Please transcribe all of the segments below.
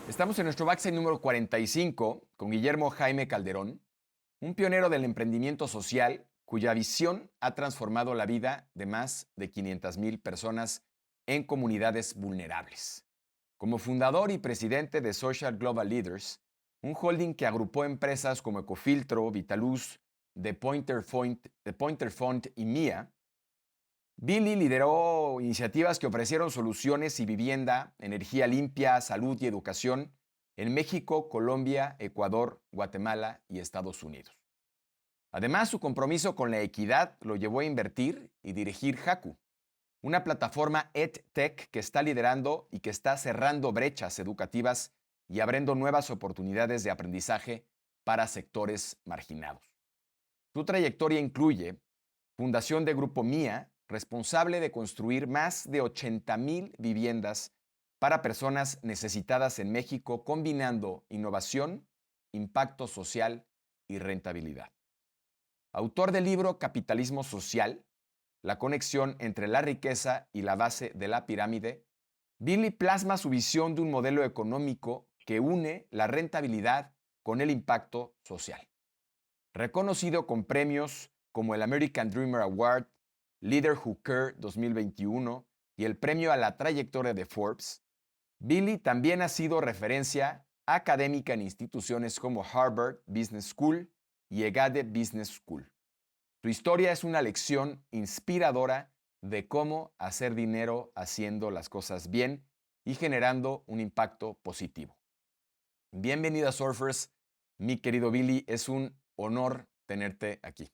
Estamos en nuestro backstage número 45 con Guillermo Jaime Calderón, un pionero del emprendimiento social cuya visión ha transformado la vida de más de 500,000 personas en comunidades vulnerables. Como fundador y presidente de Social Global Leaders, un holding que agrupó empresas como Ecofiltro, Vitaluz, The Pointer Fund y MIA, Billy lideró iniciativas que ofrecieron soluciones y vivienda, energía limpia, salud y educación en México, Colombia, Ecuador, Guatemala y Estados Unidos. Además, su compromiso con la equidad lo llevó a invertir y dirigir Haku, una plataforma EdTech que está liderando y que está cerrando brechas educativas y abriendo nuevas oportunidades de aprendizaje para sectores marginados. Su trayectoria incluye fundación de Grupo MIA, responsable de construir más de 80,000 viviendas para personas necesitadas en México, combinando innovación, impacto social y rentabilidad. Autor del libro Capitalismo Social, la conexión entre la riqueza y la base de la pirámide, Billy plasma su visión de un modelo económico que une la rentabilidad con el impacto social. Reconocido con premios como el American Dreamer Award, Leader Who Care 2021 y el premio a la trayectoria de Forbes, Billy también ha sido referencia académica en instituciones como Harvard Business School y EGADE Business School. Su historia es una lección inspiradora de cómo hacer dinero haciendo las cosas bien y generando un impacto positivo. Bienvenido a Surfers, mi querido Billy. Es un honor tenerte aquí.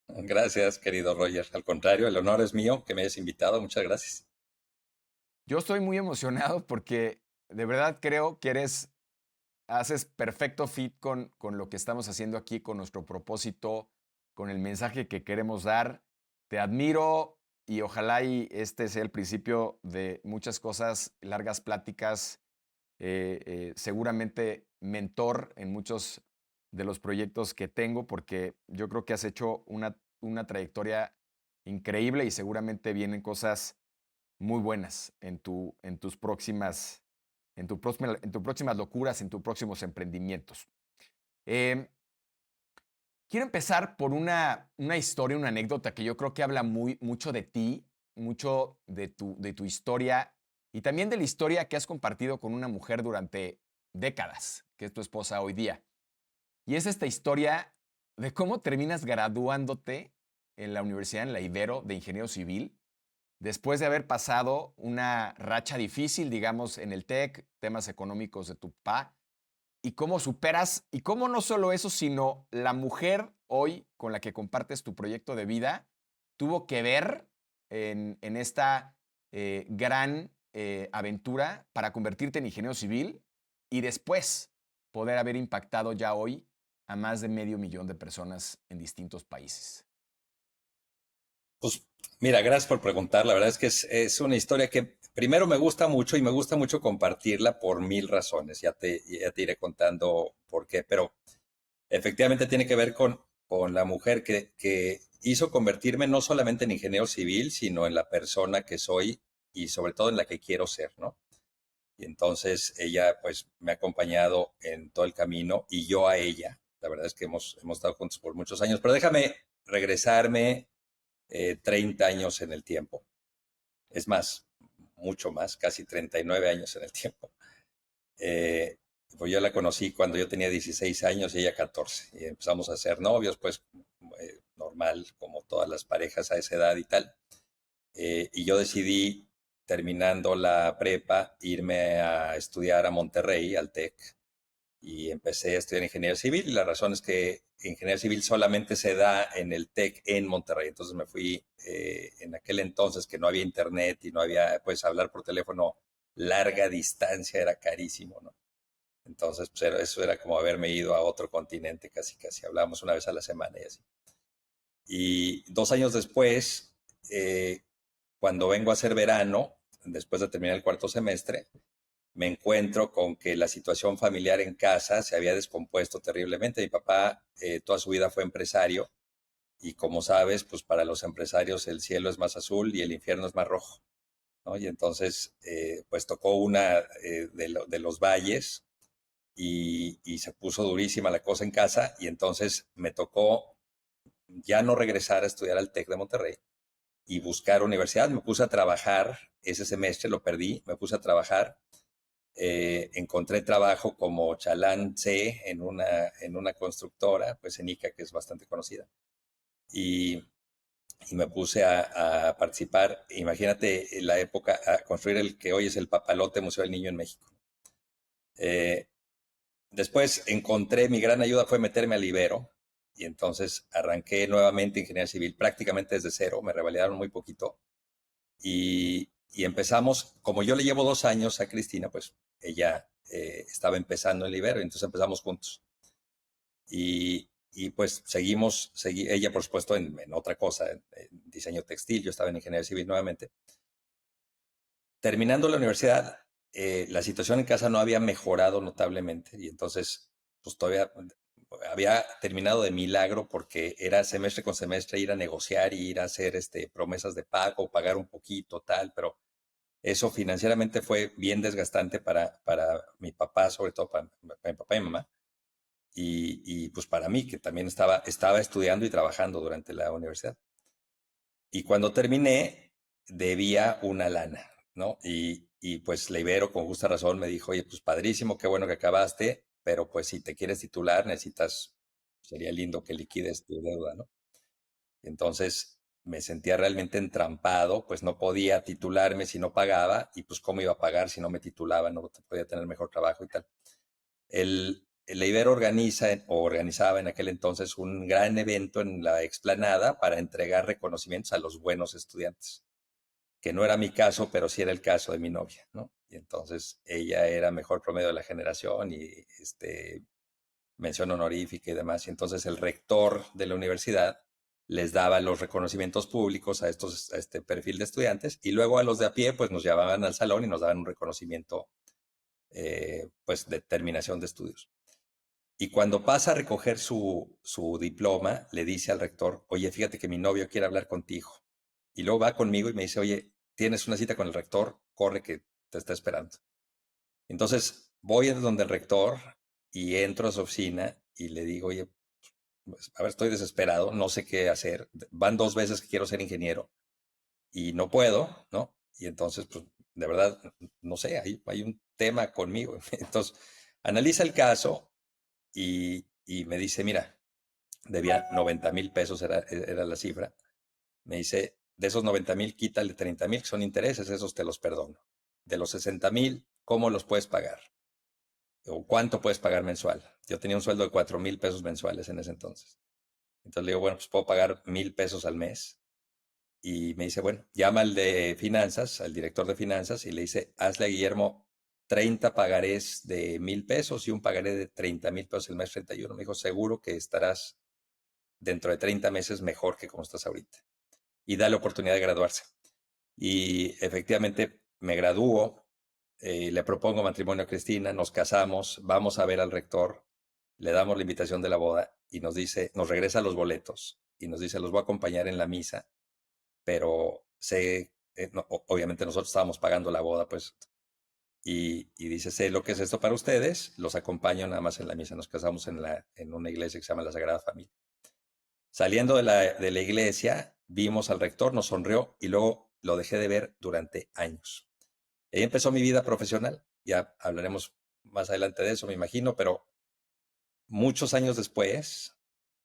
Gracias, querido Roger. Al contrario, el honor es mío que me hayas invitado. Muchas gracias. Yo estoy muy emocionado porque de verdad creo que haces perfecto fit con lo que estamos haciendo aquí, con nuestro propósito, con el mensaje que queremos dar. Te admiro y ojalá y este sea el principio de muchas cosas, largas pláticas, seguramente mentor en muchos de los proyectos que tengo, porque yo creo que has hecho una trayectoria increíble y seguramente vienen cosas muy buenas en tus próximas locuras, en tus próximos emprendimientos. Eh, Quiero empezar por una historia, una anécdota que yo creo que habla mucho de ti, mucho de tu historia y también de la historia que has compartido con una mujer durante décadas, que es tu esposa hoy día. Y es esta historia de cómo terminas graduándote en la universidad, en la Ibero, de ingeniero civil, después de haber pasado una racha difícil, digamos, en el TEC, temas económicos de tu papá, y cómo superas, y cómo no solo eso, sino la mujer hoy con la que compartes tu proyecto de vida tuvo que ver en esta gran aventura para convertirte en ingeniero civil y después poder haber impactado ya hoy a más de 500,000 de personas en distintos países. Pues mira, gracias por preguntar. La verdad es que es una historia que primero me gusta mucho y me gusta mucho compartirla por mil razones. Ya te iré contando por qué, pero efectivamente tiene que ver con la mujer que hizo convertirme no solamente en ingeniero civil, sino en la persona que soy y sobre todo en la que quiero ser, ¿no? Y entonces ella pues me ha acompañado en todo el camino y yo a ella. La verdad es que hemos estado juntos por muchos años, pero déjame regresarme 30 años en el tiempo. Es más, mucho más, casi 39 años en el tiempo. Eh, pues yo la conocí cuando yo tenía 16 años y ella 14. Y empezamos a ser novios, pues normal, como todas las parejas a esa edad y tal. Y yo decidí, terminando la prepa, irme a estudiar a Monterrey, al TEC, y empecé a estudiar ingeniería civil. Y la razón es que ingeniería civil solamente se da en el TEC en Monterrey. Entonces me fui en aquel entonces que no había internet y no había, pues hablar por teléfono larga distancia era carísimo, ¿no? Entonces, pues eso era como haberme ido a otro continente, casi, casi. Hablábamos una vez a la semana y así. Y 2 años después, cuando vengo a hacer verano, después de terminar el cuarto semestre, me encuentro con que la situación familiar en casa se había descompuesto terriblemente. Mi papá toda su vida fue empresario y como sabes, pues para los empresarios el cielo es más azul y el infierno es más rojo. ¿no? Y entonces, pues tocó una de los valles y se puso durísima la cosa en casa y entonces me tocó ya no regresar a estudiar al TEC de Monterrey y buscar universidad. Me puse a trabajar ese semestre, lo perdí, me puse a trabajar. Encontré trabajo como chalán C en una constructora, pues en Ica, que es bastante conocida. Y, y me puse a participar, imagínate la época, a construir el que hoy es el Papalote Museo del Niño en México. Eh, Después encontré, mi gran ayuda fue meterme al Ibero y entonces arranqué nuevamente ingeniería civil prácticamente desde cero, me revalidaron muy poquito y empezamos, como yo le llevo 2 años a Cristina, pues ella estaba empezando en el Ibero y entonces empezamos juntos. Y pues ella por supuesto en otra cosa, en diseño textil, yo estaba en ingeniería civil nuevamente. Terminando la universidad, la situación en casa no había mejorado notablemente y entonces pues todavía había terminado de milagro porque era semestre con semestre ir a negociar y ir a hacer promesas de pago, pagar un poquito, tal, pero eso financieramente fue bien desgastante para mi papá, sobre todo para mi papá y mi mamá, y pues para mí, que también estaba estudiando y trabajando durante la universidad. Y cuando terminé, debía una lana, ¿no? Y pues la Ibero, con justa razón, me dijo, oye, pues padrísimo, qué bueno que acabaste, pero pues si te quieres titular, sería lindo que liquides tu deuda, ¿no? Entonces me sentía realmente entrampado, pues no podía titularme si no pagaba, y pues cómo iba a pagar si no me titulaba, no podía tener mejor trabajo y tal. El Ibero organizaba en aquel entonces un gran evento en la explanada para entregar reconocimientos a los buenos estudiantes, que no era mi caso, pero sí era el caso de mi novia, ¿no? Y entonces ella era mejor promedio de la generación y mención honorífica y demás. Y entonces el rector de la universidad les daba los reconocimientos públicos a este perfil de estudiantes y luego a los de a pie pues nos llevaban al salón y nos daban un reconocimiento pues de terminación de estudios. Y cuando pasa a recoger su diploma, le dice al rector, oye, fíjate que mi novio quiere hablar contigo. Y luego va conmigo y me dice, oye, tienes una cita con el rector, corre que te está esperando. Entonces voy a donde el rector y entro a su oficina y le digo, oye, pues, a ver, estoy desesperado, no sé qué hacer. Van 2 veces que quiero ser ingeniero y no puedo, ¿no? Y entonces, pues, de verdad, no sé, hay un tema conmigo. Entonces, analiza el caso y me dice, mira, debía 90,000 pesos, era la cifra. Me dice, de esos 90,000, quítale 30,000, que son intereses, esos te los perdono. De los 60,000, ¿cómo los puedes pagar? ¿O cuánto puedes pagar mensual? Yo tenía un sueldo de 4,000 pesos mensuales en ese entonces. Entonces le digo, bueno, pues puedo pagar 1,000 pesos al mes. Y me dice, bueno, llama al de finanzas, al director de finanzas, y le dice, hazle a Guillermo 30 pagarés de 1,000 pesos y un pagaré de 30,000 pesos el mes 31. Me dijo, seguro que estarás dentro de 30 meses mejor que como estás ahorita. Y dale oportunidad de graduarse. Y efectivamente me gradúo, le propongo matrimonio a Cristina, nos casamos, vamos a ver al rector, le damos la invitación de la boda y nos dice, nos regresa los boletos y nos dice, los voy a acompañar en la misa, pero obviamente nosotros estábamos pagando la boda, pues, y dice, sé lo que es esto para ustedes, los acompaño nada más en la misa, nos casamos en una iglesia que se llama la Sagrada Familia. Saliendo de la iglesia, vimos al rector, nos sonrió y luego lo dejé de ver durante años. Y ahí empezó mi vida profesional. Ya hablaremos más adelante de eso, me imagino, pero muchos años después,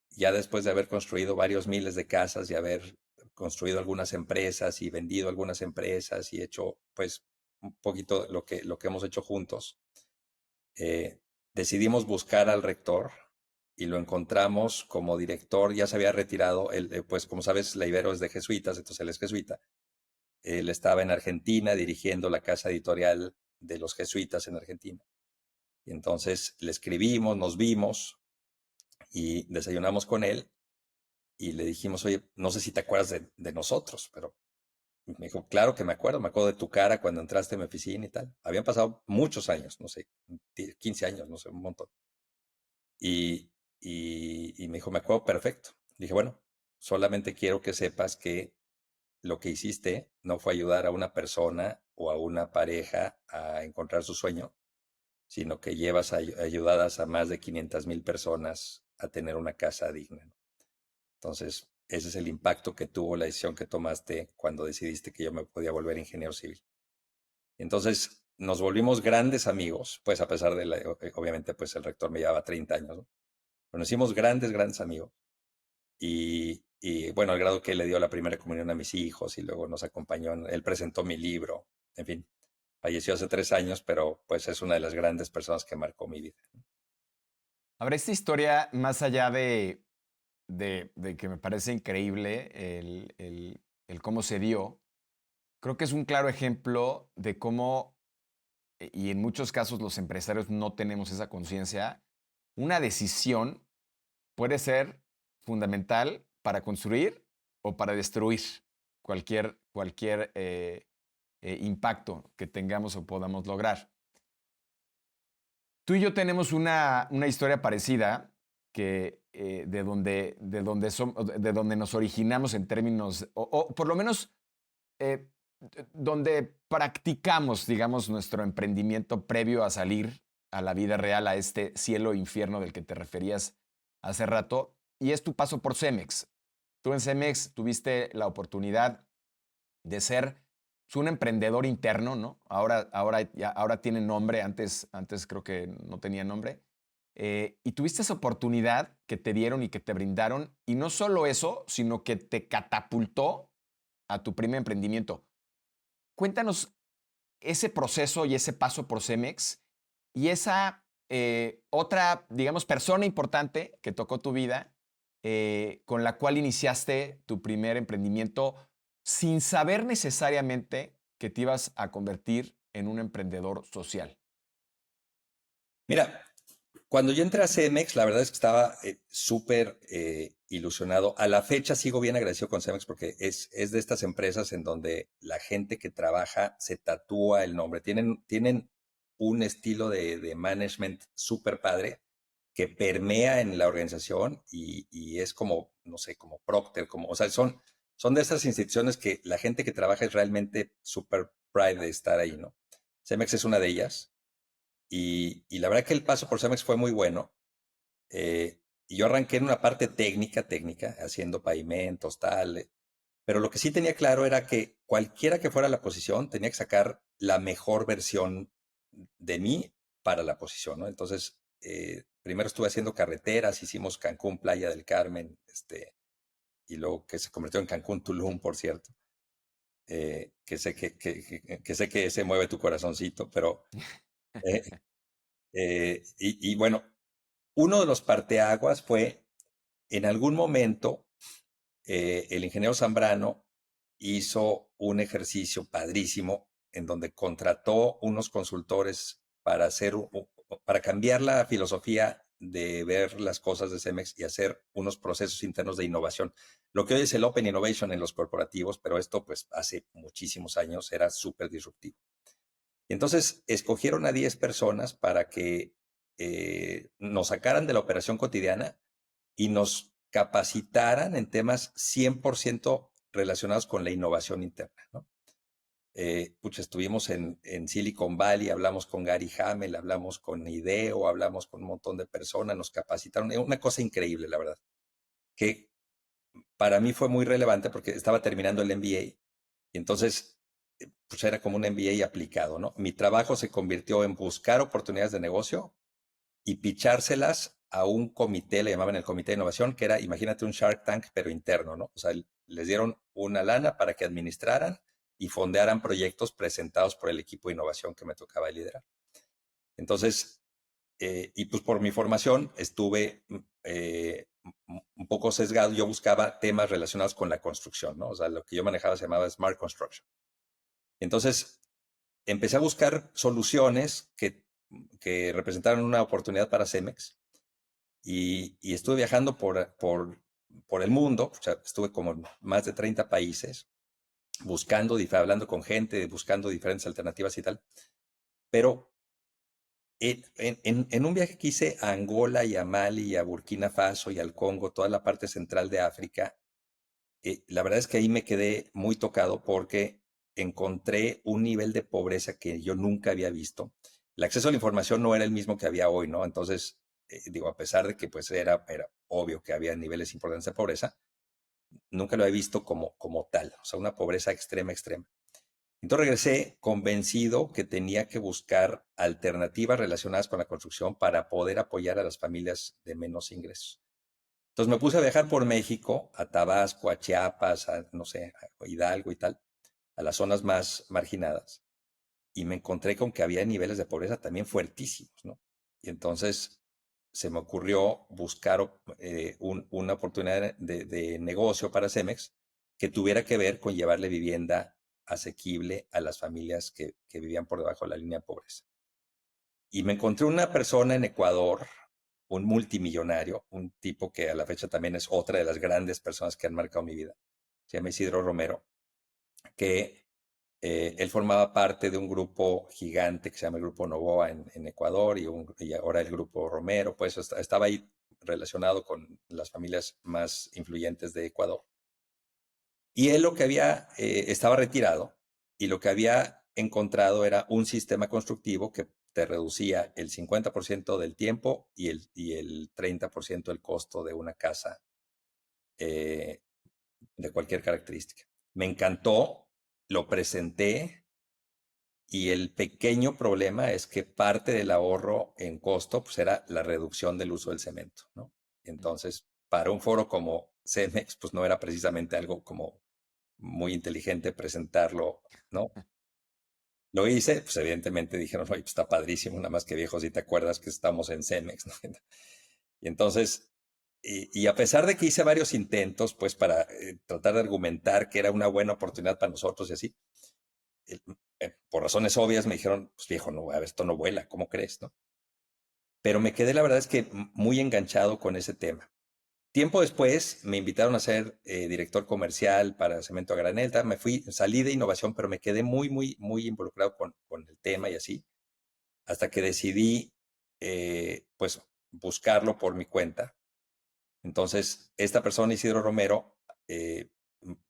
ya después de haber construido varios miles de casas y haber construido algunas empresas y vendido algunas empresas y hecho, pues, un poquito lo que hemos hecho juntos, eh, decidimos buscar al rector y lo encontramos como director, ya se había retirado, pues como sabes, la Ibero es de jesuitas, entonces él es jesuita. Él estaba en Argentina dirigiendo la casa editorial de los jesuitas en Argentina. Y entonces le escribimos, nos vimos y desayunamos con él y le dijimos, oye, no sé si te acuerdas de nosotros, pero me dijo, claro que me acuerdo de tu cara cuando entraste en mi oficina y tal. Habían pasado muchos años, no sé, 15 años, no sé, un montón. Y me dijo, me acuerdo perfecto. Dije, bueno, solamente quiero que sepas que lo que hiciste no fue ayudar a una persona o a una pareja a encontrar su sueño, sino que llevas ayudadas a más de 500,000 personas a tener una casa digna, ¿no? Entonces, ese es el impacto que tuvo la decisión que tomaste cuando decidiste que yo me podía volver ingeniero civil. Entonces, nos volvimos grandes amigos, pues a pesar de obviamente, pues el rector me llevaba 30 años, ¿no? Pero nos hicimos grandes, grandes amigos. Y bueno, al grado que él le dio la primera comunión a mis hijos y luego nos acompañó, él presentó mi libro, en fin, falleció hace 3 años, pero pues es una de las grandes personas que marcó mi vida. Ahora, esta historia, más allá de que me parece increíble el cómo se dio, creo que es un claro ejemplo de cómo, y en muchos casos los empresarios no tenemos esa conciencia, una decisión puede ser fundamental para construir o para destruir cualquier impacto que tengamos o podamos lograr. Tú y yo tenemos una historia parecida que de donde nos originamos en términos, o por lo menos eh, donde practicamos, digamos, nuestro emprendimiento previo a salir a la vida real, a este cielo e infierno del que te referías hace rato, y es tu paso por Cemex. Tú en Cemex tuviste la oportunidad de ser un emprendedor interno, ¿no? Ahora tiene nombre, antes creo que no tenía nombre. Y tuviste esa oportunidad que te dieron y que te brindaron, y no solo eso, sino que te catapultó a tu primer emprendimiento. Cuéntanos ese proceso y ese paso por Cemex y esa otra, digamos, persona importante que tocó tu vida, con la cual iniciaste tu primer emprendimiento sin saber necesariamente que te ibas a convertir en un emprendedor social. Mira, cuando yo entré a Cemex, la verdad es que estaba súper ilusionado. A la fecha sigo bien agradecido con Cemex porque es de estas empresas en donde la gente que trabaja se tatúa el nombre. Tienen un estilo de management súper padre que permea en la organización y es como, no sé, como Procter, o sea, son de esas instituciones que la gente que trabaja es realmente súper pride de estar ahí, ¿no? Cemex es una de ellas. Y la verdad que el paso por Cemex fue muy bueno. Y yo arranqué en una parte técnica, haciendo pavimentos, tal. Pero lo que sí tenía claro era que cualquiera que fuera la posición tenía que sacar la mejor versión de mí para la posición, ¿no? Entonces, primero estuve haciendo carreteras, hicimos Cancún, Playa del Carmen, y luego que se convirtió en Cancún, Tulum, por cierto. Que sé que se mueve tu corazoncito, pero eh, y bueno, uno de los parteaguas fue, en algún momento, el ingeniero Zambrano hizo un ejercicio padrísimo en donde contrató unos consultores para para cambiar la filosofía de ver las cosas de Cemex y hacer unos procesos internos de innovación. Lo que hoy es el Open Innovation en los corporativos, pero esto pues hace muchísimos años era súper disruptivo. Y entonces escogieron a 10 personas para que nos sacaran de la operación cotidiana y nos capacitaran en temas 100% relacionados con la innovación interna, ¿no? Estuvimos en Silicon Valley, hablamos con Gary Hamel, hablamos con IDEO, hablamos con un montón de personas, nos capacitaron. Una cosa increíble, la verdad, que para mí fue muy relevante porque estaba terminando el MBA y entonces pues era como un MBA aplicado, ¿no? Mi trabajo se convirtió en buscar oportunidades de negocio y pichárselas a un comité, le llamaban el Comité de Innovación, que era, imagínate, un Shark Tank, pero interno, ¿no? O sea, les dieron una lana para que administraran y fondearan proyectos presentados por el equipo de innovación que me tocaba liderar. Entonces, y pues por mi formación estuve un poco sesgado. Yo buscaba temas relacionados con la construcción, ¿no? O sea, lo que yo manejaba se llamaba Smart Construction. Entonces, empecé a buscar soluciones que representaran una oportunidad para Cemex y estuve viajando por el mundo, o sea, estuve como en más de 30 países, hablando con gente, buscando diferentes alternativas y tal. Pero en un viaje que hice a Angola y a Mali y a Burkina Faso y al Congo, toda la parte central de África, la verdad es que ahí me quedé muy tocado porque encontré un nivel de pobreza que yo nunca había visto. El acceso a la información no era el mismo que había hoy, ¿no? Entonces, digo, a pesar de que pues era obvio que había niveles importantes de pobreza, nunca lo he visto como tal, o sea, una pobreza extrema, extrema. Entonces regresé convencido que tenía que buscar alternativas relacionadas con la construcción para poder apoyar a las familias de menos ingresos. Entonces me puse a viajar por México, a Tabasco, a Chiapas, a, no sé, a Hidalgo y tal, a las zonas más marginadas. Y me encontré con que había niveles de pobreza también fuertísimos, ¿no? Y entonces se me ocurrió buscar una oportunidad de negocio para Cemex que tuviera que ver con llevarle vivienda asequible a las familias que vivían por debajo de la línea de pobreza. Y me encontré una persona en Ecuador, un multimillonario, un tipo que a la fecha también es otra de las grandes personas que han marcado mi vida. Se llama Isidro Romero, que él formaba parte de un grupo gigante que se llama el Grupo Novoa en Ecuador y ahora el Grupo Romero, pues estaba ahí relacionado con las familias más influyentes de Ecuador. Y él lo que estaba retirado y lo que había encontrado era un sistema constructivo que te reducía el 50% del tiempo y el 30% del costo de una casa eh, de cualquier característica. Me encantó, lo presenté y el pequeño problema es que parte del ahorro en costo pues era la reducción del uso del cemento, ¿no? Entonces, para un foro como Cemex, pues no era precisamente algo como muy inteligente presentarlo, ¿no? Lo hice, pues evidentemente dijeron, oye, pues está padrísimo, nada más que viejo, si te acuerdas que estamos en Cemex, ¿no? Y entonces, y a pesar de que hice varios intentos, pues para tratar de argumentar que era una buena oportunidad para nosotros y así, por razones obvias me dijeron, pues viejo, no, a ver, esto no vuela, ¿cómo crees, no? Pero me quedé, la verdad es que muy enganchado con ese tema. Tiempo después me invitaron a ser director comercial para Cemento a Granel. Salí de innovación, pero me quedé muy, muy, muy involucrado con el tema y así, hasta que decidí, pues, buscarlo por mi cuenta. Entonces, esta persona, Isidro Romero,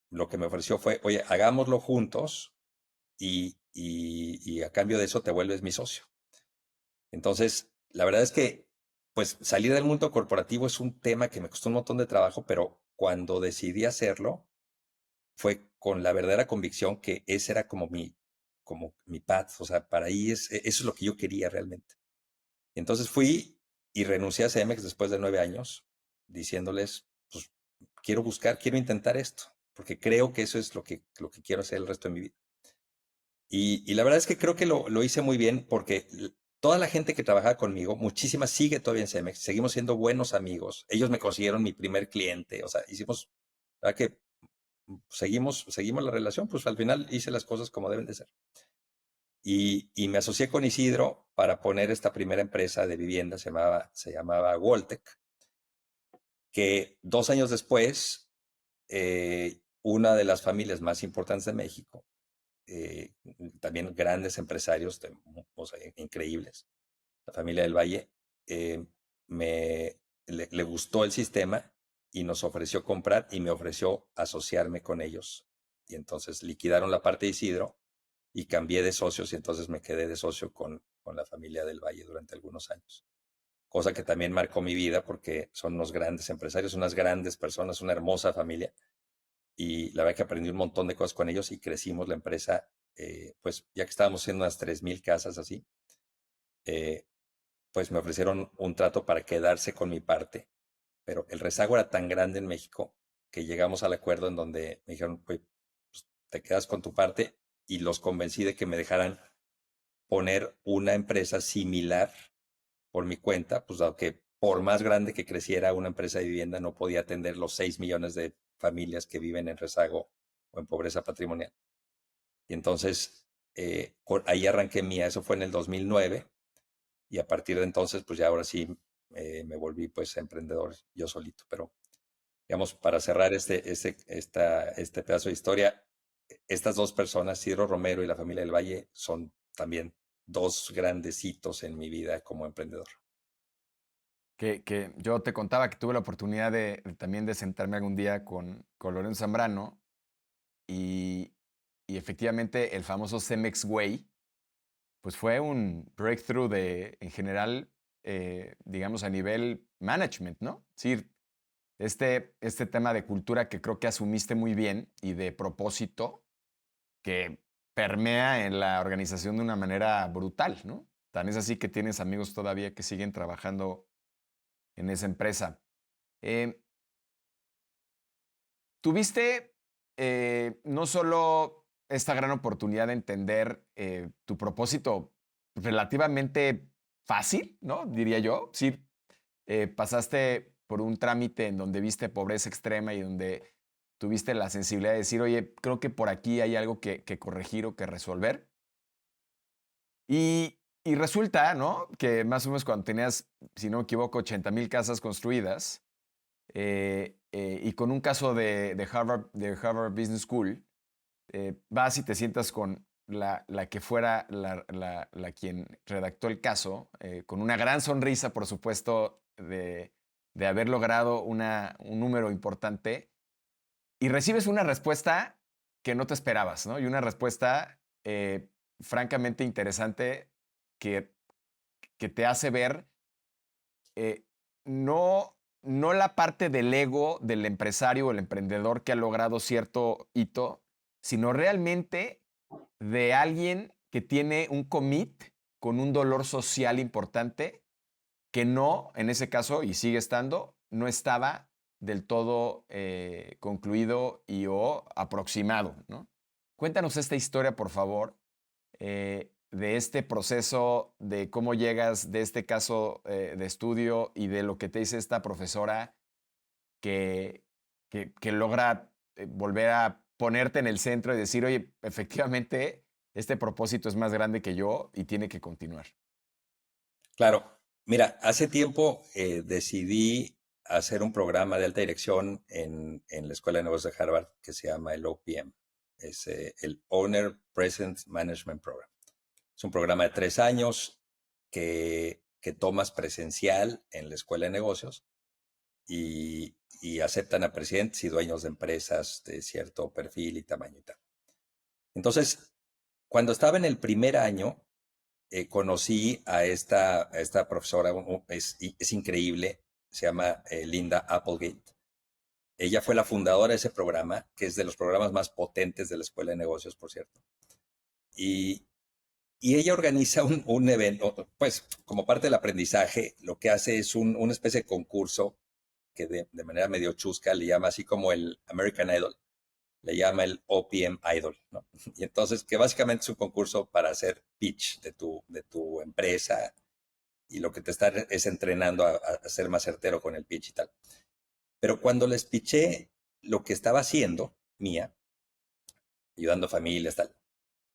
lo que me ofreció fue, oye, hagámoslo juntos y a cambio de eso te vuelves mi socio. Entonces, la verdad es que, pues, salir del mundo corporativo es un tema que me costó un montón de trabajo, pero cuando decidí hacerlo, fue con la verdadera convicción que ese era como mi path, o sea, para ahí eso es lo que yo quería realmente. Entonces fui y renuncié a Cemex después de 9 años, diciéndoles, pues, quiero intentar esto, porque creo que eso es lo que quiero hacer el resto de mi vida. Y la verdad es que creo que lo hice muy bien porque toda la gente que trabajaba conmigo, muchísima sigue todavía en Cemex, seguimos siendo buenos amigos. Ellos me consiguieron mi primer cliente, o sea, ¿verdad que seguimos la relación? Pues al final hice las cosas como deben de ser. Y me asocié con Isidro para poner esta primera empresa de vivienda, se llamaba Woltec, que 2 años después, una de las familias más importantes de México, eh, también grandes empresarios, o sea, increíbles, la familia del Valle, eh, le gustó el sistema y nos ofreció comprar y me ofreció asociarme con ellos. Y entonces liquidaron la parte de Isidro y cambié de socios y entonces me quedé de socio con la familia del Valle durante algunos años. Cosa que también marcó mi vida porque son unos grandes empresarios, unas grandes personas, una hermosa familia y la verdad que aprendí un montón de cosas con ellos y crecimos la empresa, pues ya que estábamos en unas 3,000 casas así, eh, pues me ofrecieron un trato para quedarse con mi parte, pero el rezago era tan grande en México que llegamos al acuerdo en donde me dijeron, pues te quedas con tu parte y los convencí de que me dejaran poner una empresa similar por mi cuenta, pues dado que por más grande que creciera una empresa de vivienda no podía atender los 6 millones de familias que viven en rezago o en pobreza patrimonial. Y entonces ahí arranqué mía, eso fue en el 2009 y a partir de entonces pues ya ahora sí me volví pues emprendedor yo solito. Pero digamos, para cerrar este pedazo de historia, estas dos personas, Ciro Romero y la familia del Valle, son también dos grandes hitos en mi vida como emprendedor. que yo te contaba que tuve la oportunidad también de sentarme algún día con Lorenzo Zambrano y, y efectivamente el famoso Cemex Way, pues fue un breakthrough en general, digamos, a nivel management, ¿no? Es decir, este tema de cultura que creo que asumiste muy bien y de propósito que permea en la organización de una manera brutal, ¿no? Tan es así que tienes amigos todavía que siguen trabajando en esa empresa. Eh, Tuviste no solo esta gran oportunidad de entender tu propósito relativamente fácil, ¿no? Diría yo. Sí, pasaste por un trámite en donde viste pobreza extrema y donde tuviste la sensibilidad de decir, oye, creo que por aquí hay algo que corregir o que resolver. Y resulta, ¿no? Que más o menos cuando tenías, si no me equivoco, 80,000 casas construidas, y con un caso de Harvard Business School, vas y te sientas con la que fuera la quien redactó el caso, con una gran sonrisa, por supuesto, de haber logrado un número importante, y recibes una respuesta que no te esperabas, ¿no? Y una respuesta francamente interesante que, que te hace ver eh, no la parte del ego del empresario o el emprendedor que ha logrado cierto hito, sino realmente de alguien que tiene un commit con un dolor social importante que no, en ese caso, y sigue estando, no estaba del todo concluido y o aproximado, ¿no? Cuéntanos esta historia, por favor, de este proceso, de cómo llegas de este caso de estudio y de lo que te dice esta profesora que, que logra volver a ponerte en el centro y decir, oye, efectivamente, este propósito es más grande que yo y tiene que continuar. Claro, mira, hace tiempo decidí hacer un programa de alta dirección en la Escuela de Negocios de Harvard que se llama el OPM, es el Owner Present Management Program. Es un programa de 3 años que tomas presencial en la Escuela de Negocios y aceptan a presidentes y dueños de empresas de cierto perfil y tamaño y tal. Entonces, cuando estaba en el primer año, conocí a esta profesora, es increíble, se llama Linda Applegate. Ella fue la fundadora de ese programa, que es de los programas más potentes de la Escuela de Negocios, por cierto. Y, y ella organiza un evento, pues como parte del aprendizaje, lo que hace es una especie de concurso que de manera medio chusca le llama así como el American Idol, le llama el OPM Idol, ¿no? Y entonces, que básicamente es un concurso para hacer pitch de tu empresa y lo que te está es entrenando a ser más certero con el pitch y tal. Pero cuando les pitché lo que estaba haciendo, Mía, ayudando a familias, tal,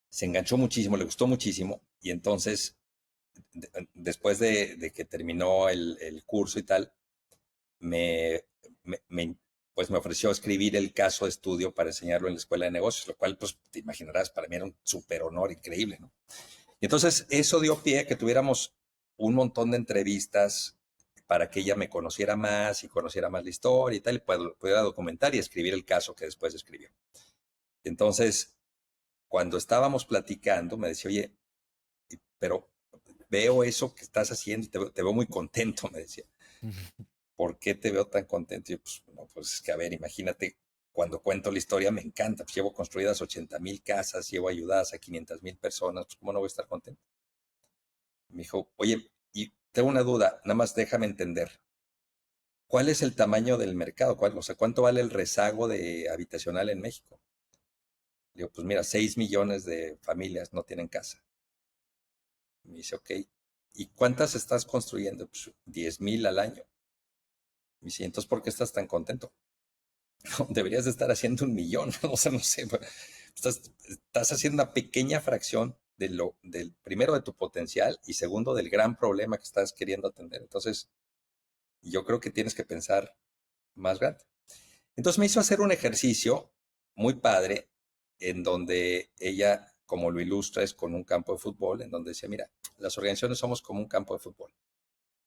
se enganchó muchísimo, le gustó muchísimo y entonces, después de que terminó el curso y tal, me, me, pues me ofreció escribir el caso de estudio para enseñarlo en la escuela de negocios, lo cual, pues te imaginarás, para mí era un súper honor increíble, ¿no? Y entonces eso dio pie a que tuviéramos un montón de entrevistas para que ella me conociera más y conociera más la historia y tal, y pudiera documentar y escribir el caso que después escribió. Entonces, cuando estábamos platicando, me decía, oye, pero veo eso que estás haciendo y te veo muy contento, me decía. ¿Por qué te veo tan contento? Y yo, pues, no, pues es que, a ver, imagínate, cuando cuento la historia me encanta, pues llevo construidas 80,000 casas, llevo ayudadas a 500,000 personas, pues ¿cómo no voy a estar contento? Me dijo, oye, y tengo una duda, nada más déjame entender, ¿cuál es el tamaño del mercado? O sea, ¿cuánto vale el rezago de habitacional en México? Le digo, pues mira, 6 millones de familias no tienen casa. Me dice, ok, ¿y cuántas estás construyendo? Pues 10,000 al año. Me dice, entonces, ¿por qué estás tan contento? Deberías de estar haciendo 1 millón, o sea, no sé, estás haciendo una pequeña fracción del primero de tu potencial y segundo del gran problema que estás queriendo atender. Entonces, yo creo que tienes que pensar más grande. Entonces me hizo hacer un ejercicio muy padre en donde ella, como lo ilustra, es con un campo de fútbol, en donde decía, mira, las organizaciones somos como un campo de fútbol.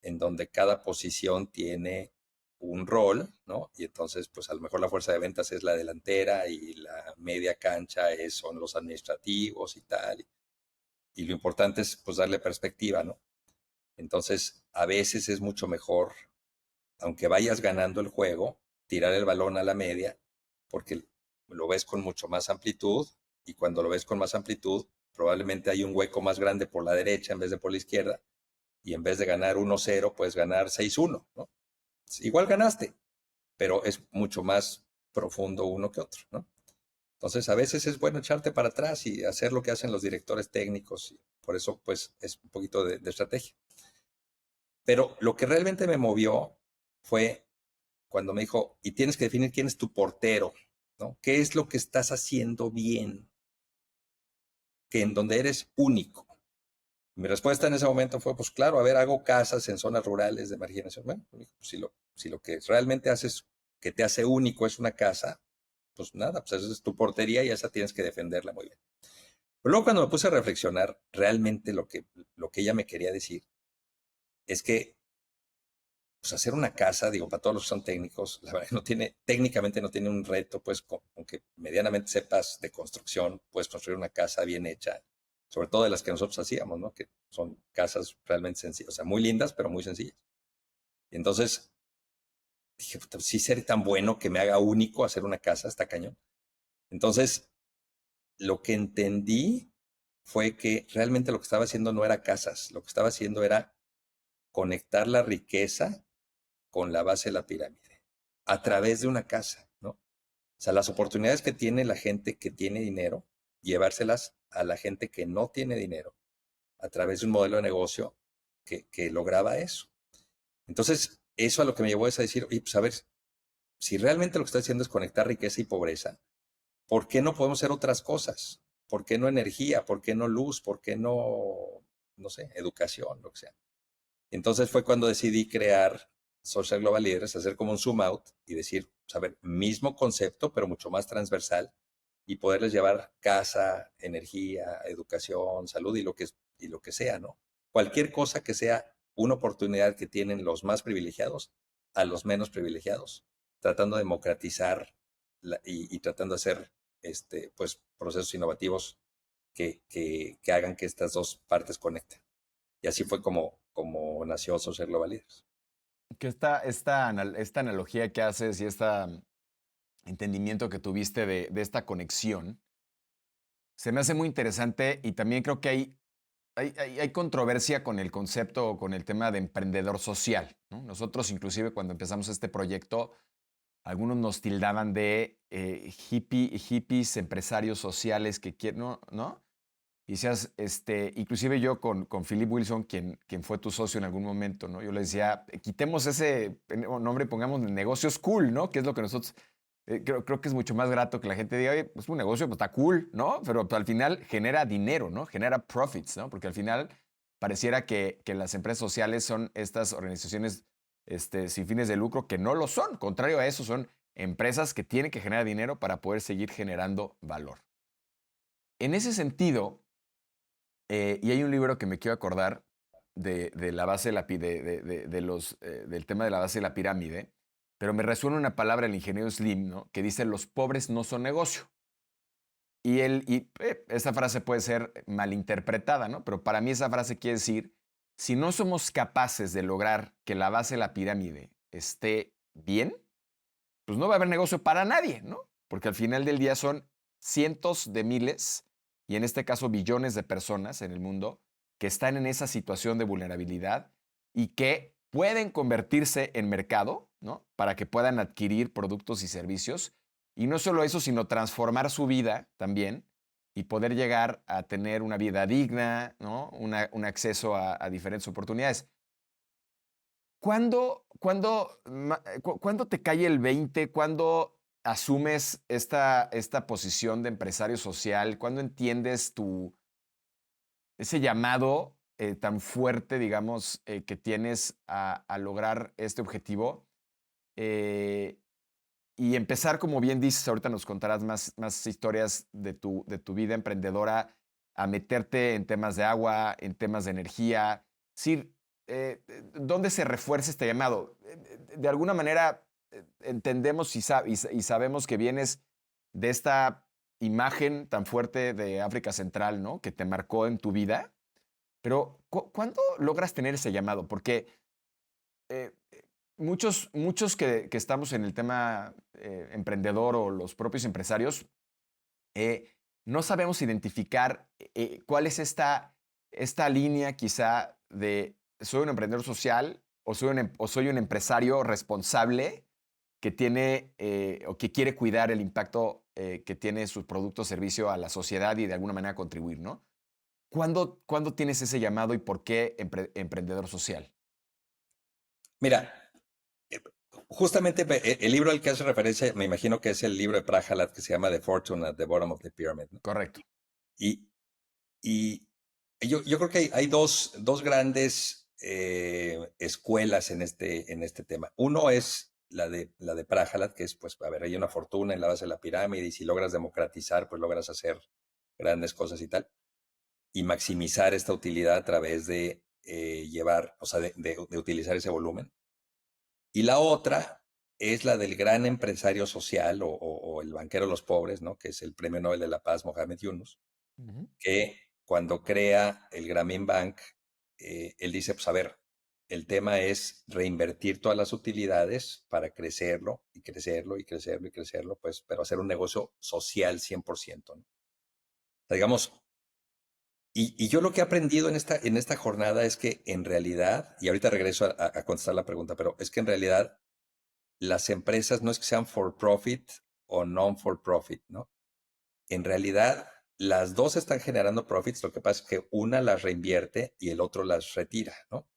en donde cada posición tiene un rol, ¿no? Y entonces, pues a lo mejor la fuerza de ventas es la delantera y la media cancha son los administrativos y tal. Y lo importante es, pues, darle perspectiva, ¿no? Entonces, a veces es mucho mejor, aunque vayas ganando el juego, tirar el balón a la media, porque lo ves con mucho más amplitud, y cuando lo ves con más amplitud, probablemente hay un hueco más grande por la derecha en vez de por la izquierda, y en vez de ganar 1-0, puedes ganar 6-1, ¿no? Igual ganaste, pero es mucho más profundo uno que otro, ¿no? Entonces, a veces es bueno echarte para atrás y hacer lo que hacen los directores técnicos, y por eso, pues, es un poquito de estrategia. Pero lo que realmente me movió fue cuando me dijo, y tienes que definir quién es tu portero, ¿no? ¿Qué es lo que estás haciendo bien? Que en donde eres único. Mi respuesta en ese momento fue, pues claro, a ver, hago casas en zonas rurales de marginación. Bueno, pues, si lo que realmente haces, que te hace único es una casa, pues nada, pues esa es tu portería y esa tienes que defenderla muy bien. Pero luego cuando me puse a reflexionar, realmente lo que ella me quería decir es que, pues hacer una casa, digo, para todos los que son técnicos, la verdad que técnicamente no tiene un reto, pues aunque medianamente sepas de construcción, puedes construir una casa bien hecha, sobre todo de las que nosotros hacíamos, ¿no? Que son casas realmente sencillas, o sea, muy lindas, pero muy sencillas. Y entonces dije, sí ser tan bueno que me haga único hacer una casa, está cañón. Entonces, lo que entendí fue que realmente lo que estaba haciendo no era casas, lo que estaba haciendo era conectar la riqueza con la base de la pirámide, a través de una casa, ¿no? O sea, las oportunidades que tiene la gente que tiene dinero, llevárselas a la gente que no tiene dinero, a través de un modelo de negocio que lograba eso. Entonces, eso a lo que me llevó es a decir, oye, pues a ver, si realmente lo que está haciendo es conectar riqueza y pobreza, ¿por qué no podemos hacer otras cosas? ¿Por qué no energía? ¿Por qué no luz? ¿Por qué no sé, educación, lo que sea? Entonces fue cuando decidí crear Social Global Leaders, hacer como un zoom out y decir, pues, a ver, mismo concepto, pero mucho más transversal, y poderles llevar casa, energía, educación, salud y lo que sea, ¿no? Cualquier cosa que sea una oportunidad que tienen los más privilegiados a los menos privilegiados, tratando de democratizar y tratando de hacer pues, procesos innovativos que hagan que estas dos partes conecten. Y así fue como nació Social Global Leaders. Que esta analogía que haces y este entendimiento que tuviste de esta conexión se me hace muy interesante y también creo que hay controversia con el concepto o con el tema de emprendedor social, ¿no? Nosotros inclusive cuando empezamos este proyecto, algunos nos tildaban de hippies, empresarios sociales que quieren, ¿no? ¿No? Y seas, inclusive yo con Philip Wilson, quien fue tu socio en algún momento, ¿no? Yo le decía, quitemos ese nombre y pongamos negocios cool, ¿no? Que es lo que nosotros, creo que es mucho más grato que la gente diga, oye, pues un negocio pues, está cool, ¿no? Pero al final genera dinero, ¿no? Genera profits, ¿no? Porque al final pareciera que las empresas sociales son estas organizaciones sin fines de lucro que no lo son. Contrario a eso, son empresas que tienen que generar dinero para poder seguir generando valor. En ese sentido, y hay un libro que me quiero acordar de la base de la, del tema de la base de la pirámide, pero me resuena una palabra del ingeniero Slim, ¿no? Que dice, los pobres no son negocio. Esa frase puede ser malinterpretada, ¿no? Pero para mí esa frase quiere decir, si no somos capaces de lograr que la base de la pirámide esté bien, pues no va a haber negocio para nadie, ¿no? Porque al final del día son cientos de miles, y en este caso billones de personas en el mundo que están en esa situación de vulnerabilidad y que pueden convertirse en mercado, ¿no? Para que puedan adquirir productos y servicios. Y no solo eso, sino transformar su vida también y poder llegar a tener una vida digna, ¿no? Un acceso a diferentes oportunidades. ¿Cuándo te cae el 20? ¿Cuándo asumes esta posición de empresario social? ¿Cuándo entiendes ese llamado tan fuerte, digamos, que tienes a lograr este objetivo? Eh, y empezar, como bien dices, ahorita nos contarás más historias de tu vida emprendedora, a meterte en temas de agua, en temas de energía. Sí, ¿dónde se refuerza este llamado? De alguna manera entendemos y sabemos que vienes de esta imagen tan fuerte de África Central, ¿no? Que te marcó en tu vida. Pero, ¿cuándo logras tener ese llamado? Porque eh, muchos que estamos en el tema emprendedor o los propios empresarios, eh, no sabemos identificar cuál es esta línea quizá de soy un emprendedor social o soy un empresario responsable que tiene o que quiere cuidar el impacto que tiene su producto o servicio a la sociedad y de alguna manera contribuir, ¿no? ¿Cuándo tienes ese llamado y por qué emprendedor social? Mira, eh, justamente el libro al que hace referencia, me imagino que es el libro de Prahalat que se llama The Fortune at the Bottom of the Pyramid, ¿no? Correcto. Y, y yo creo que hay dos grandes escuelas en este tema. Uno es la de Prahalat, que es, pues, a ver, hay una fortuna en la base de la pirámide y si logras democratizar, pues logras hacer grandes cosas y tal, y maximizar esta utilidad a través de llevar, o sea, de utilizar ese volumen. Y la otra es la del gran empresario social o el banquero de los pobres, ¿no? Que es el Premio Nobel de la Paz, Mohamed Yunus, Ujú. que cuando crea el Grameen Bank, él dice, pues a ver, el tema es reinvertir todas las utilidades para crecerlo y crecerlo y crecerlo y crecerlo, pues, pero hacer un negocio social 100%, ¿no? O sea, digamos, y yo lo que he aprendido en esta jornada es que en realidad, y ahorita regreso a contestar la pregunta, pero es que en realidad las empresas no es que sean for profit o non for profit, ¿no? En realidad, las dos están generando profits, lo que pasa es que una las reinvierte y el otro las retira, ¿no?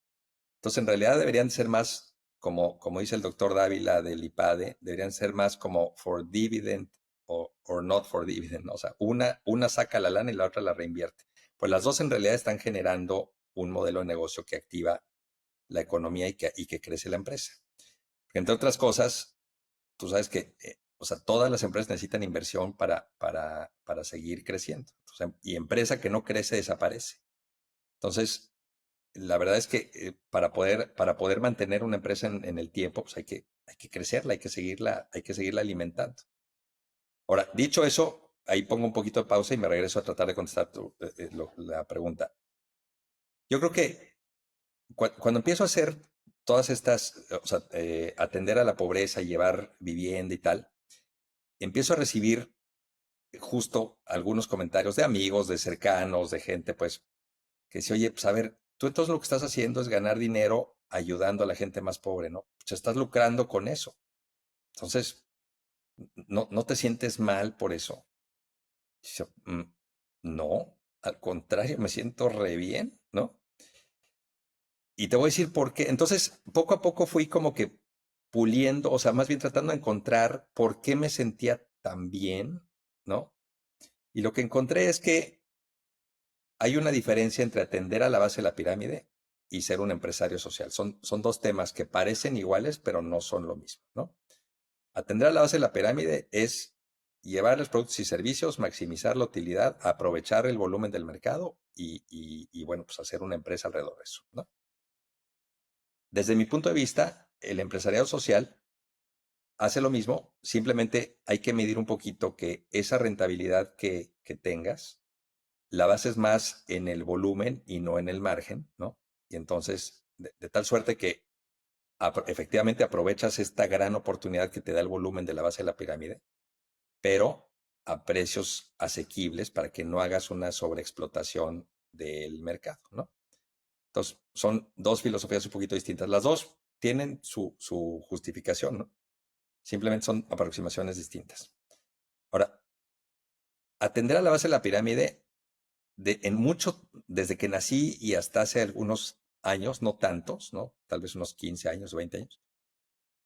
Entonces, en realidad deberían ser más, como dice el doctor Dávila del IPADE, deberían ser más como for dividend or not for dividend, ¿no? O sea, una saca la lana y la otra la reinvierte. Pues las dos en realidad están generando un modelo de negocio que activa la economía y que crece la empresa. Entre otras cosas, tú sabes que, o sea, todas las empresas necesitan inversión para seguir creciendo. O sea, y empresa que no crece desaparece. Entonces, la verdad es que para poder mantener una empresa en el tiempo, pues hay que crecerla, hay que seguirla alimentando. Ahora, dicho eso, ahí pongo un poquito de pausa y me regreso a tratar de contestar la pregunta. Yo creo que cuando empiezo a hacer todas estas, o sea, atender a la pobreza, llevar vivienda y tal, empiezo a recibir justo algunos comentarios de amigos, de cercanos, de gente, pues, que dice, oye, pues a ver, tú entonces lo que estás haciendo es ganar dinero ayudando a la gente más pobre, ¿no? Pues estás lucrando con eso. Entonces, no te sientes mal por eso. Dice, no, al contrario, me siento re bien, ¿no? Y te voy a decir por qué. Entonces, poco a poco fui como que puliendo, o sea, más bien tratando de encontrar por qué me sentía tan bien, ¿no? Y lo que encontré es que hay una diferencia entre atender a la base de la pirámide y ser un empresario social. Son dos temas que parecen iguales, pero no son lo mismo, ¿no? Atender a la base de la pirámide es llevar los productos y servicios, maximizar la utilidad, aprovechar el volumen del mercado y bueno, pues hacer una empresa alrededor de eso, ¿no? Desde mi punto de vista, el empresariado social hace lo mismo, simplemente hay que medir un poquito que esa rentabilidad que tengas la bases más en el volumen y no en el margen, ¿no? Y entonces, de tal suerte que efectivamente aprovechas esta gran oportunidad que te da el volumen de la base de la pirámide, pero a precios asequibles para que no hagas una sobreexplotación del mercado, ¿no? Entonces, son dos filosofías un poquito distintas. Las dos tienen su justificación, ¿no? Simplemente son aproximaciones distintas. Ahora, atender a la base de la pirámide desde que nací y hasta hace algunos años, no tantos, ¿no? Tal vez unos 15 años o 20 años,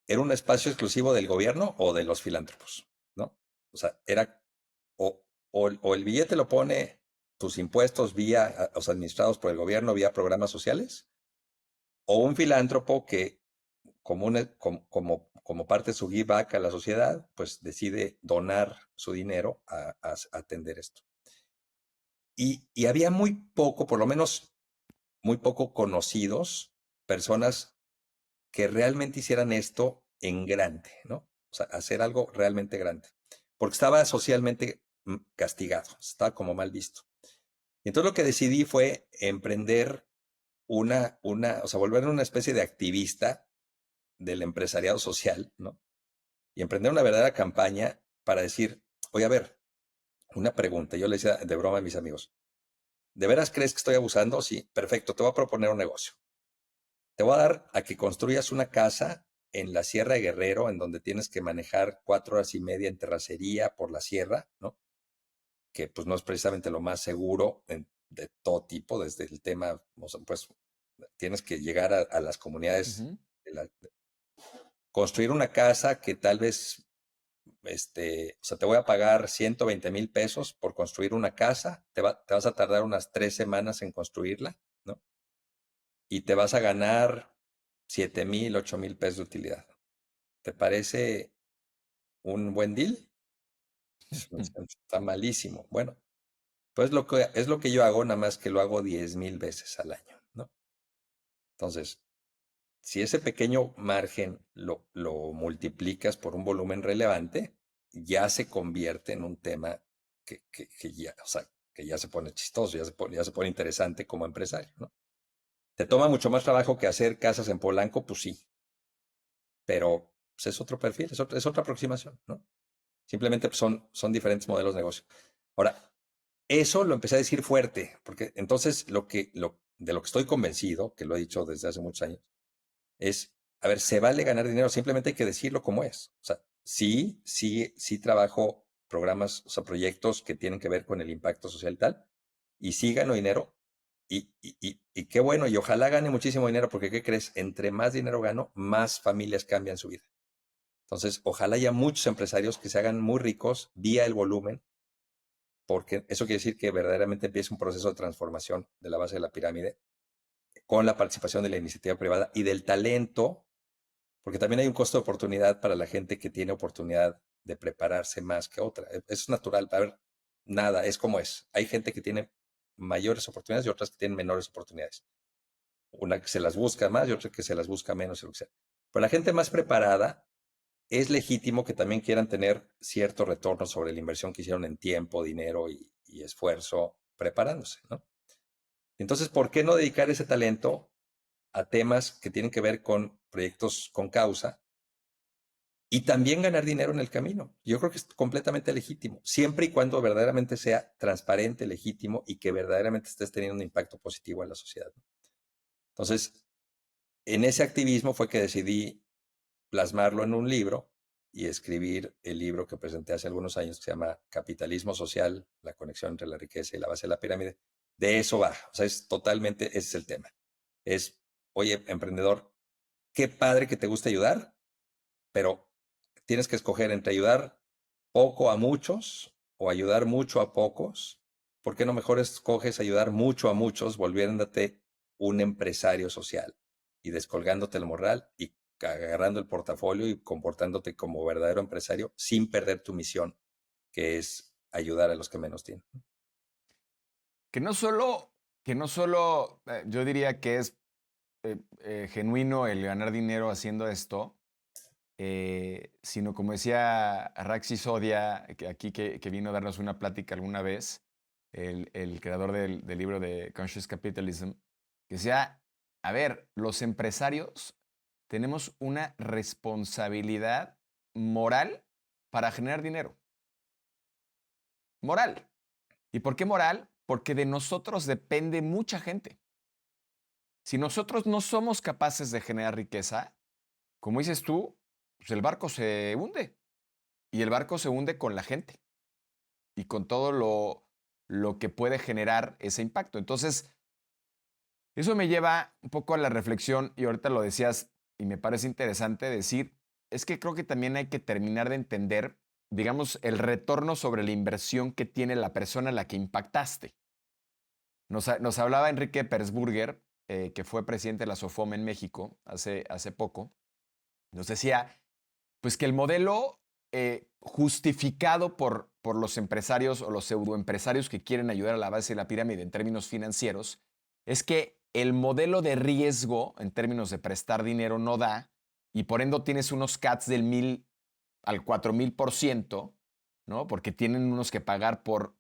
era un espacio exclusivo del gobierno o de los filántropos, ¿no? O sea, era o el billete lo pone tus impuestos vía, o sea, administrados por el gobierno vía programas sociales, o un filántropo que como parte de su give back a la sociedad, pues decide donar su dinero a atender esto. Y había muy poco, por lo menos muy poco conocidos personas que realmente hicieran esto en grande, ¿no? O sea, hacer algo realmente grande. Porque estaba socialmente castigado, estaba como mal visto. Y entonces lo que decidí fue emprender o sea, volverme una especie de activista del empresariado social, ¿no? Y emprender una verdadera campaña para decir, oye, a ver, una pregunta. Yo le decía de broma a mis amigos, ¿de veras crees que estoy abusando? Sí, perfecto, te voy a proponer un negocio. Te voy a dar a que construyas una casa en la Sierra de Guerrero, en donde tienes que manejar 4 horas y media en terracería por la sierra, ¿no? Que pues no es precisamente lo más seguro de todo tipo, desde el tema, o sea, pues tienes que llegar a las comunidades, Ujú. construir una casa que tal vez, o sea, te voy a pagar 120,000 pesos por construir una casa, te vas a tardar unas 3 semanas en construirla, ¿no? Y te vas a ganar 7,000, 8,000 pesos de utilidad. ¿Te parece un buen deal? Está malísimo. Bueno, pues es lo que yo hago, nada más que lo hago 10,000 veces al año, ¿no? Entonces, si ese pequeño margen lo multiplicas por un volumen relevante, ya se convierte en un tema que ya, o sea, que ya se pone chistoso, ya se pone interesante como empresario, ¿no? ¿Te toma mucho más trabajo que hacer casas en Polanco? Pues sí, pero pues, es otro perfil, es otra aproximación, ¿no? Simplemente pues, son diferentes modelos de negocio. Ahora, eso lo empecé a decir fuerte, porque entonces de lo que estoy convencido, que lo he dicho desde hace muchos años, es, a ver, se vale ganar dinero, simplemente hay que decirlo como es. O sea, sí trabajo programas, o sea, proyectos que tienen que ver con el impacto social y tal, y sí gano dinero, y qué bueno, y ojalá gane muchísimo dinero, porque ¿qué crees? Entre más dinero gano, más familias cambian su vida. Entonces, ojalá haya muchos empresarios que se hagan muy ricos vía el volumen, porque eso quiere decir que verdaderamente empieza un proceso de transformación de la base de la pirámide con la participación de la iniciativa privada y del talento, porque también hay un costo de oportunidad para la gente que tiene oportunidad de prepararse más que otra. Eso es natural. A ver, nada, es como es. Hay gente que tiene mayores oportunidades y otras que tienen menores oportunidades. Una que se las busca más y otra que se las busca menos, o lo que sea. Pero la gente más preparada es legítimo que también quieran tener cierto retorno sobre la inversión que hicieron en tiempo, dinero y esfuerzo preparándose, ¿no? Entonces, ¿por qué no dedicar ese talento a temas que tienen que ver con proyectos con causa y también ganar dinero en el camino? Yo creo que es completamente legítimo, siempre y cuando verdaderamente sea transparente, legítimo y que verdaderamente estés teniendo un impacto positivo en la sociedad. Entonces, en ese activismo fue que decidí plasmarlo en un libro y escribir el libro que presenté hace algunos años que se llama Capitalismo Social, la conexión entre la riqueza y la base de la pirámide. De eso va, o sea, ese es el tema. Es, oye, emprendedor, qué padre que te gusta ayudar, pero tienes que escoger entre ayudar poco a muchos o ayudar mucho a pocos. ¿Por qué no mejor escoges ayudar mucho a muchos, volviéndote un empresario social y descolgándote el morral y agarrando el portafolio y comportándote como verdadero empresario sin perder tu misión, que es ayudar a los que menos tienen? Que no solo, yo diría que es genuino el ganar dinero haciendo esto, sino como decía Raxi Sodia, que vino a darnos una plática alguna vez, el creador del libro de Conscious Capitalism, que decía, a ver, los empresarios tenemos una responsabilidad moral para generar dinero. Moral. ¿Y por qué moral? Porque de nosotros depende mucha gente. Si nosotros no somos capaces de generar riqueza, como dices tú, pues el barco se hunde. Y el barco se hunde con la gente y con todo lo que puede generar ese impacto. Entonces, eso me lleva un poco a la reflexión, y ahorita lo decías, y me parece interesante decir, es que creo que también hay que terminar de entender, digamos, el retorno sobre la inversión que tiene la persona a la que impactaste. Nos hablaba Enrique Peresburger, que fue presidente de la SOFOM en México hace poco, nos decía, pues que el modelo justificado por los empresarios o los pseudoempresarios que quieren ayudar a la base de la pirámide en términos financieros es que el modelo de riesgo en términos de prestar dinero no da, y por ende tienes unos CATs del 1000 al 4000%, ¿no? Porque tienen unos que pagar por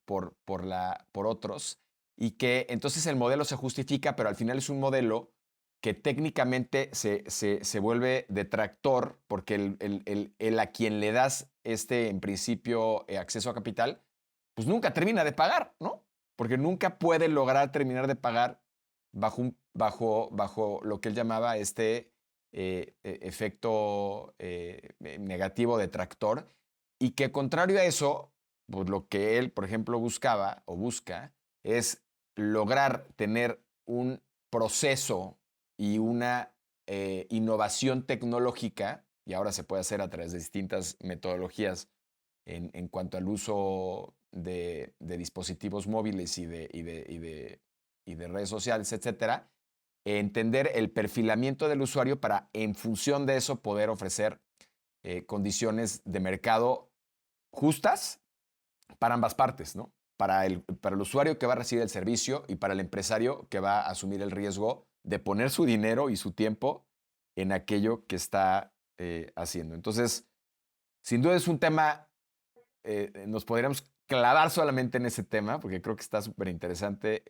otros, y que entonces el modelo se justifica, pero al final es un modelo que técnicamente se vuelve detractor, porque el a quien le das en principio, acceso a capital, pues nunca termina de pagar, ¿no? Porque nunca puede lograr terminar de pagar bajo lo que él llamaba efecto negativo detractor, y que contrario a eso, pues lo que él, por ejemplo, buscaba o busca es lograr tener un proceso y una innovación tecnológica, y ahora se puede hacer a través de distintas metodologías en cuanto al uso de dispositivos móviles y de redes sociales, etcétera, entender el perfilamiento del usuario para, en función de eso, poder ofrecer condiciones de mercado justas para ambas partes, ¿no? Para el usuario que va a recibir el servicio y para el empresario que va a asumir el riesgo de poner su dinero y su tiempo en aquello que está haciendo. Entonces, sin duda es un tema, nos podríamos clavar solamente en ese tema, porque creo que está súper interesante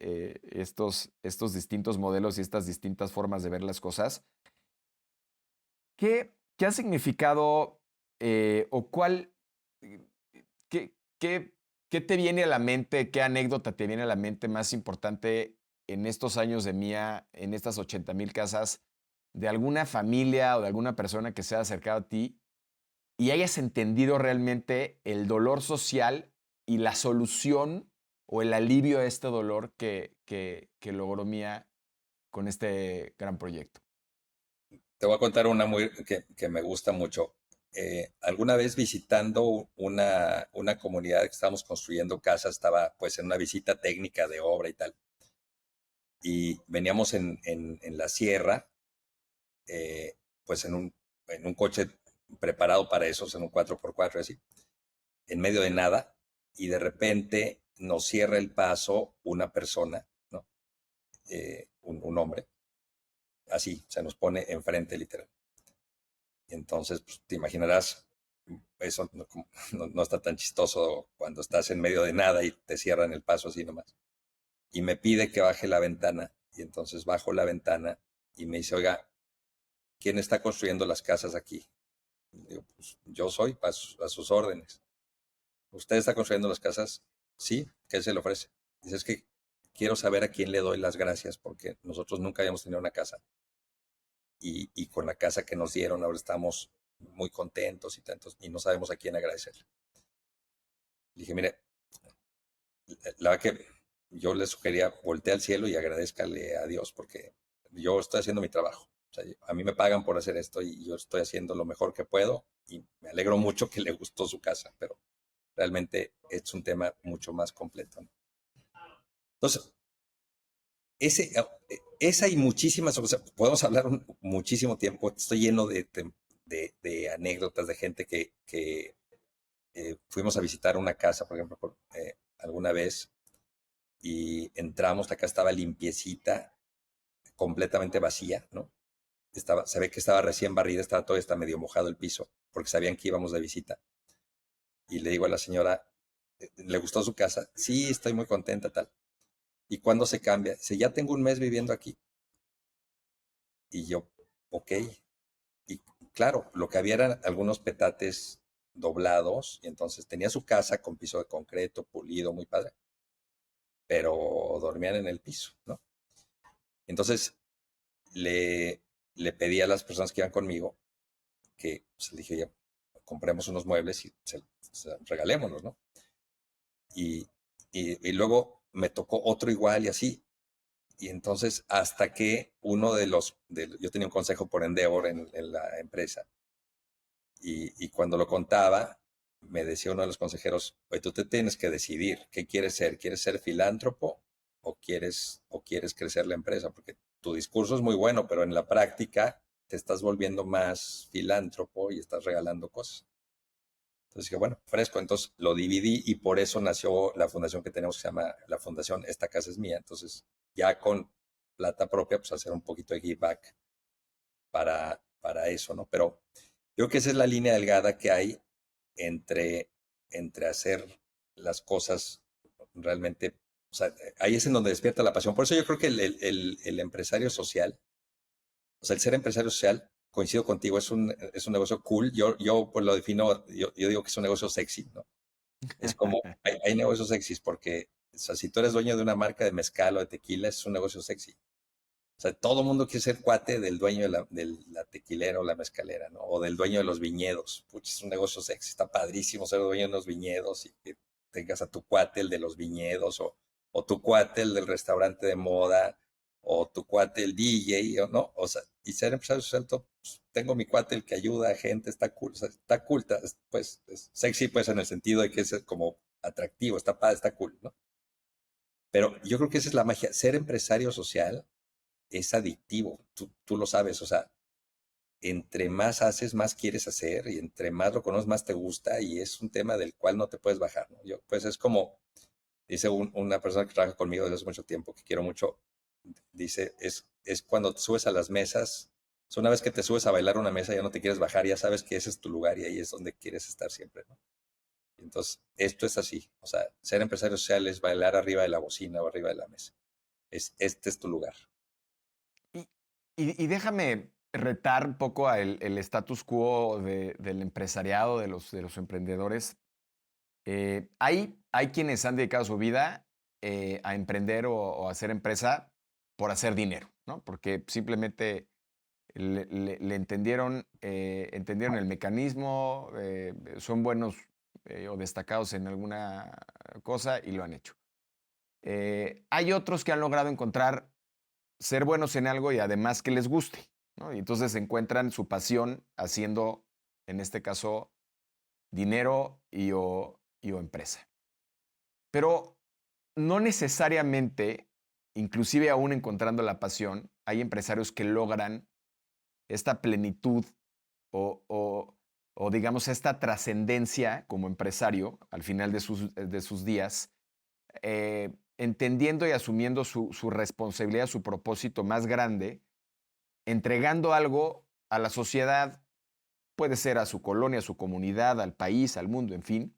estos distintos modelos y estas distintas formas de ver las cosas. ¿Qué ha significado o qué, qué, qué te viene a la mente, qué anécdota te viene a la mente más importante en estos años de Mía, en estas 80,000 casas, de alguna familia o de alguna persona que se ha acercado a ti y hayas entendido realmente el dolor social y la solución o el alivio a este dolor que logró Mía con este gran proyecto? Te voy a contar una que me gusta mucho. Alguna vez visitando una comunidad que estábamos construyendo casas, estaba pues en una visita técnica de obra y tal. Y veníamos en la sierra, pues en un coche preparado para esos, en un 4x4 así, en medio de nada, y de repente nos cierra el paso una persona, ¿no? Un hombre, así, se nos pone enfrente literal. Entonces, pues, te imaginarás, eso no está tan chistoso cuando estás en medio de nada y te cierran el paso así nomás. Y me pide que baje la ventana, y entonces bajo la ventana y me dice, oiga, ¿quién está construyendo las casas aquí? Y digo, pues yo soy, a sus órdenes. ¿Usted está construyendo las casas? Sí, ¿qué se le ofrece? Dice, es que quiero saber a quién le doy las gracias porque nosotros nunca habíamos tenido una casa. Y con la casa que nos dieron ahora estamos muy contentos y tantos, y no sabemos a quién agradecer. Le dije, mire, la verdad que yo le sugería voltear al cielo y agradezcale a Dios porque yo estoy haciendo mi trabajo. O sea, a mí me pagan por hacer esto y yo estoy haciendo lo mejor que puedo y me alegro mucho que le gustó su casa, pero realmente es un tema mucho más completo, ¿no? Entonces, esa y muchísimas, o sea, podemos hablar muchísimo tiempo. Estoy lleno de anécdotas de gente que fuimos a visitar una casa, por ejemplo, alguna vez, y entramos, la casa estaba limpiecita, completamente vacía, ¿no? Se ve que estaba recién barrida, estaba todo, está medio mojado el piso, porque sabían que íbamos de visita. Y le digo a la señora, ¿le gustó su casa? Sí, estoy muy contenta, tal. ¿Y cuándo se cambia? Dice, ya tengo un mes viviendo aquí. Y yo, ok. Y claro, lo que había eran algunos petates doblados, y entonces tenía su casa con piso de concreto, pulido, muy padre, pero dormían en el piso, ¿no? Entonces le pedí a las personas que iban conmigo que, pues, le dije, ya, compremos unos muebles y regalémonos, ¿no? Y, y luego me tocó otro igual y así. Y entonces, hasta que uno yo tenía un consejo por Endeavor en la empresa, y cuando lo contaba, me decía uno de los consejeros, oye, tú te tienes que decidir qué quieres ser. ¿Quieres ser filántropo o quieres crecer la empresa? Porque tu discurso es muy bueno, pero en la práctica te estás volviendo más filántropo y estás regalando cosas. Entonces dije, bueno, fresco. Entonces lo dividí y por eso nació la fundación que tenemos que se llama la Fundación Esta Casa es Mía. Entonces ya con plata propia, pues hacer un poquito de give back para eso, ¿no? Pero yo creo que esa es la línea delgada que hay entre, entre hacer las cosas realmente, o sea, ahí es en donde despierta la pasión. Por eso yo creo que el empresario social, o sea, el ser empresario social, coincido contigo, es un negocio cool. Yo pues lo defino, yo digo que es un negocio sexy, ¿no? Es como, hay negocios sexys porque, o sea, si tú eres dueño de una marca de mezcal o de tequila, es un negocio sexy. O sea, todo el mundo quiere ser cuate del dueño de la tequilera o la mezcalera, ¿no? O del dueño de los viñedos. Puch, es un negocio sexy, está padrísimo ser dueño de los viñedos y que tengas a tu cuate el de los viñedos o tu cuate el del restaurante de moda o tu cuate el DJ, o no, o sea, y ser empresario social, pues, tengo mi cuate el que ayuda a gente, está cool, o sea, está cool, pues, es sexy pues en el sentido de que es como atractivo, está padre, está cool, ¿no? Pero yo creo que esa es la magia, ser empresario social es adictivo, tú lo sabes, o sea, entre más haces, más quieres hacer y entre más lo conoces, más te gusta y es un tema del cual no te puedes bajar, ¿no? Yo, pues es como, dice una persona que trabaja conmigo desde hace mucho tiempo, que quiero mucho, dice, es cuando te subes a las mesas, o sea, una vez que te subes a bailar una mesa ya no te quieres bajar, ya sabes que ese es tu lugar y ahí es donde quieres estar siempre, ¿no? Entonces, esto es así, o sea, ser empresario social es bailar arriba de la bocina o arriba de la mesa. Este es tu lugar. Y, y déjame retar un poco el status quo del empresariado, de los emprendedores. Hay quienes han dedicado su vida a emprender o a hacer empresa por hacer dinero, ¿no? Porque simplemente le entendieron, entendieron el mecanismo, son buenos o destacados en alguna cosa y lo han hecho. Hay otros que han logrado encontrar ser buenos en algo y además que les guste, ¿no? Y entonces encuentran su pasión haciendo, en este caso, dinero y o empresa. Pero no necesariamente, inclusive aún encontrando la pasión, hay empresarios que logran esta plenitud o, o- o, digamos esta trascendencia como empresario al final de sus días, entendiendo y asumiendo su responsabilidad, su propósito más grande, entregando algo a la sociedad, puede ser a su colonia, a su comunidad, al país, al mundo, en fin.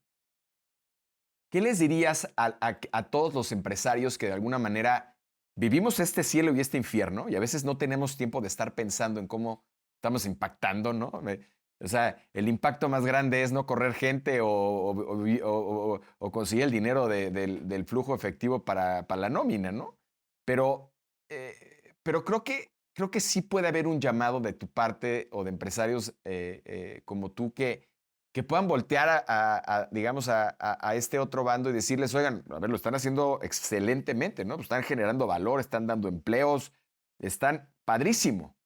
¿Qué les dirías a todos los empresarios que de alguna manera vivimos este cielo y este infierno y a veces no tenemos tiempo de estar pensando en cómo estamos impactando, ¿no? O sea, el impacto más grande es no correr gente o conseguir el dinero del flujo efectivo para la nómina, ¿no? Pero creo que sí puede haber un llamado de tu parte o de empresarios como tú que puedan voltear digamos, a este otro bando y decirles, oigan, a ver, lo están haciendo excelentemente, ¿no? Pues están generando valor, están dando empleos, están padrísimo.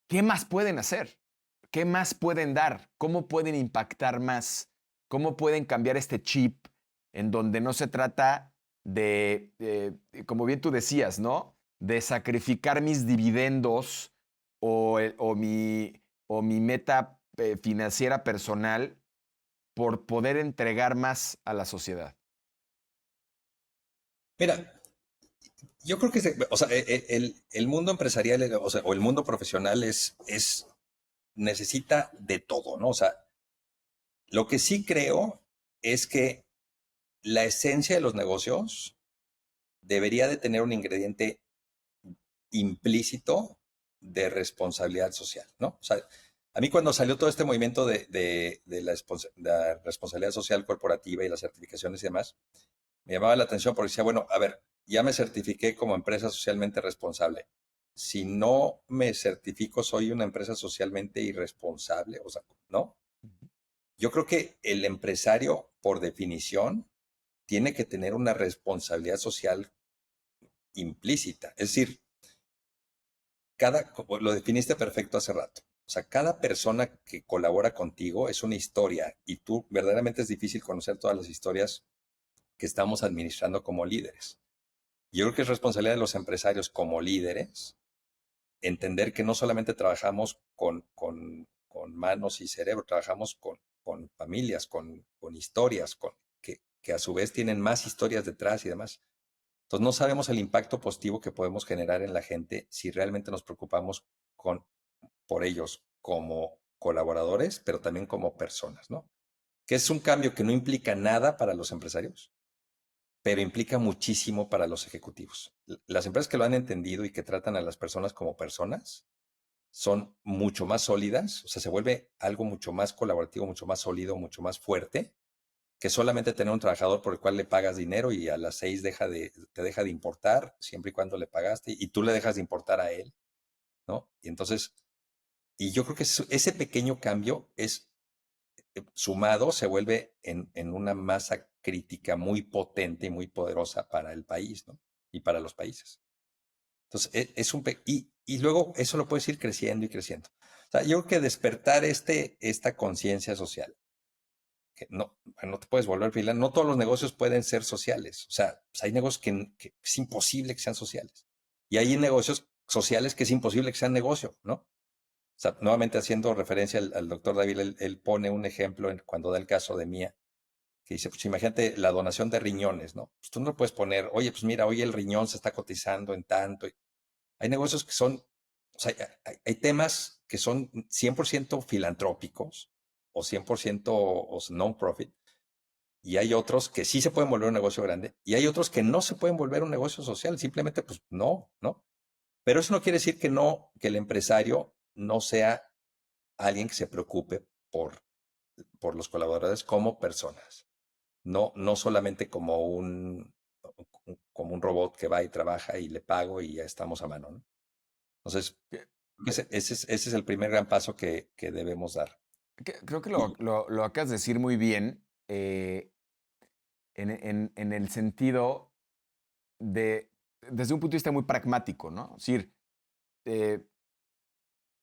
¿Qué más pueden hacer? ¿Qué más pueden dar? ¿Cómo pueden impactar más? ¿Cómo pueden cambiar este chip en donde no se trata como bien tú decías, ¿no? De sacrificar mis dividendos o mi meta financiera personal por poder entregar más a la sociedad. Mira, yo creo que, o sea, el mundo empresarial, o sea, o el mundo profesional necesita de todo, ¿no? O sea, lo que sí creo es que la esencia de los negocios debería de tener un ingrediente implícito de responsabilidad social, ¿no? O sea, a mí cuando salió todo este movimiento de la responsabilidad social corporativa y las certificaciones y demás, me llamaba la atención porque decía, bueno, a ver, ya me certifiqué como empresa socialmente responsable. Si no me certifico, soy una empresa socialmente irresponsable, o sea, ¿no? Yo creo que el empresario, por definición, tiene que tener una responsabilidad social implícita. Es decir, como lo definiste perfecto hace rato. O sea, cada persona que colabora contigo es una historia y tú verdaderamente es difícil conocer todas las historias que estamos administrando como líderes. Yo creo que es responsabilidad de los empresarios como líderes entender que no solamente trabajamos con manos y cerebro, trabajamos con familias, con historias, que a su vez tienen más historias detrás y demás. Entonces no sabemos el impacto positivo que podemos generar en la gente si realmente nos preocupamos por ellos como colaboradores, pero también como personas, ¿no? Que es un cambio que no implica nada para los empresarios, pero implica muchísimo para los ejecutivos. Las empresas que lo han entendido y que tratan a las personas como personas son mucho más sólidas, o sea, se vuelve algo mucho más colaborativo, mucho más sólido, mucho más fuerte, que solamente tener un trabajador por el cual le pagas dinero y a las 6 te deja de importar, siempre y cuando le pagaste, y tú le dejas de importar a él, ¿no? Y entonces, y yo creo que ese pequeño cambio es sumado, se vuelve en una masa crítica muy potente y muy poderosa para el país, ¿no? Y para los países. Entonces, y luego eso lo puedes ir creciendo y creciendo. O sea, yo creo que despertar esta conciencia social, que no te puedes volver freelance, no todos los negocios pueden ser sociales. O sea, pues hay negocios que es imposible que sean sociales. Y hay negocios sociales que es imposible que sean negocio, ¿no? O sea, nuevamente haciendo referencia al doctor David, él pone un ejemplo cuando da el caso de Mía, que dice, pues imagínate la donación de riñones, ¿no? Pues tú no puedes poner, oye, pues mira, hoy el riñón se está cotizando en tanto. Hay negocios que son, o sea, hay temas que son 100% filantrópicos o 100% non-profit, y hay otros que sí se pueden volver un negocio grande, y hay otros que no se pueden volver un negocio social, simplemente pues no, ¿no? Pero eso no quiere decir que el empresario no sea alguien que se preocupe por los colaboradores como personas, no solamente como un robot que va y trabaja y le pago y ya estamos a mano, ¿no? Entonces, Que- ese es el primer gran paso que debemos dar. Creo que Y, lo acabas de decir muy bien, en el sentido de, desde un punto de vista muy pragmático, ¿no? Es decir, eh,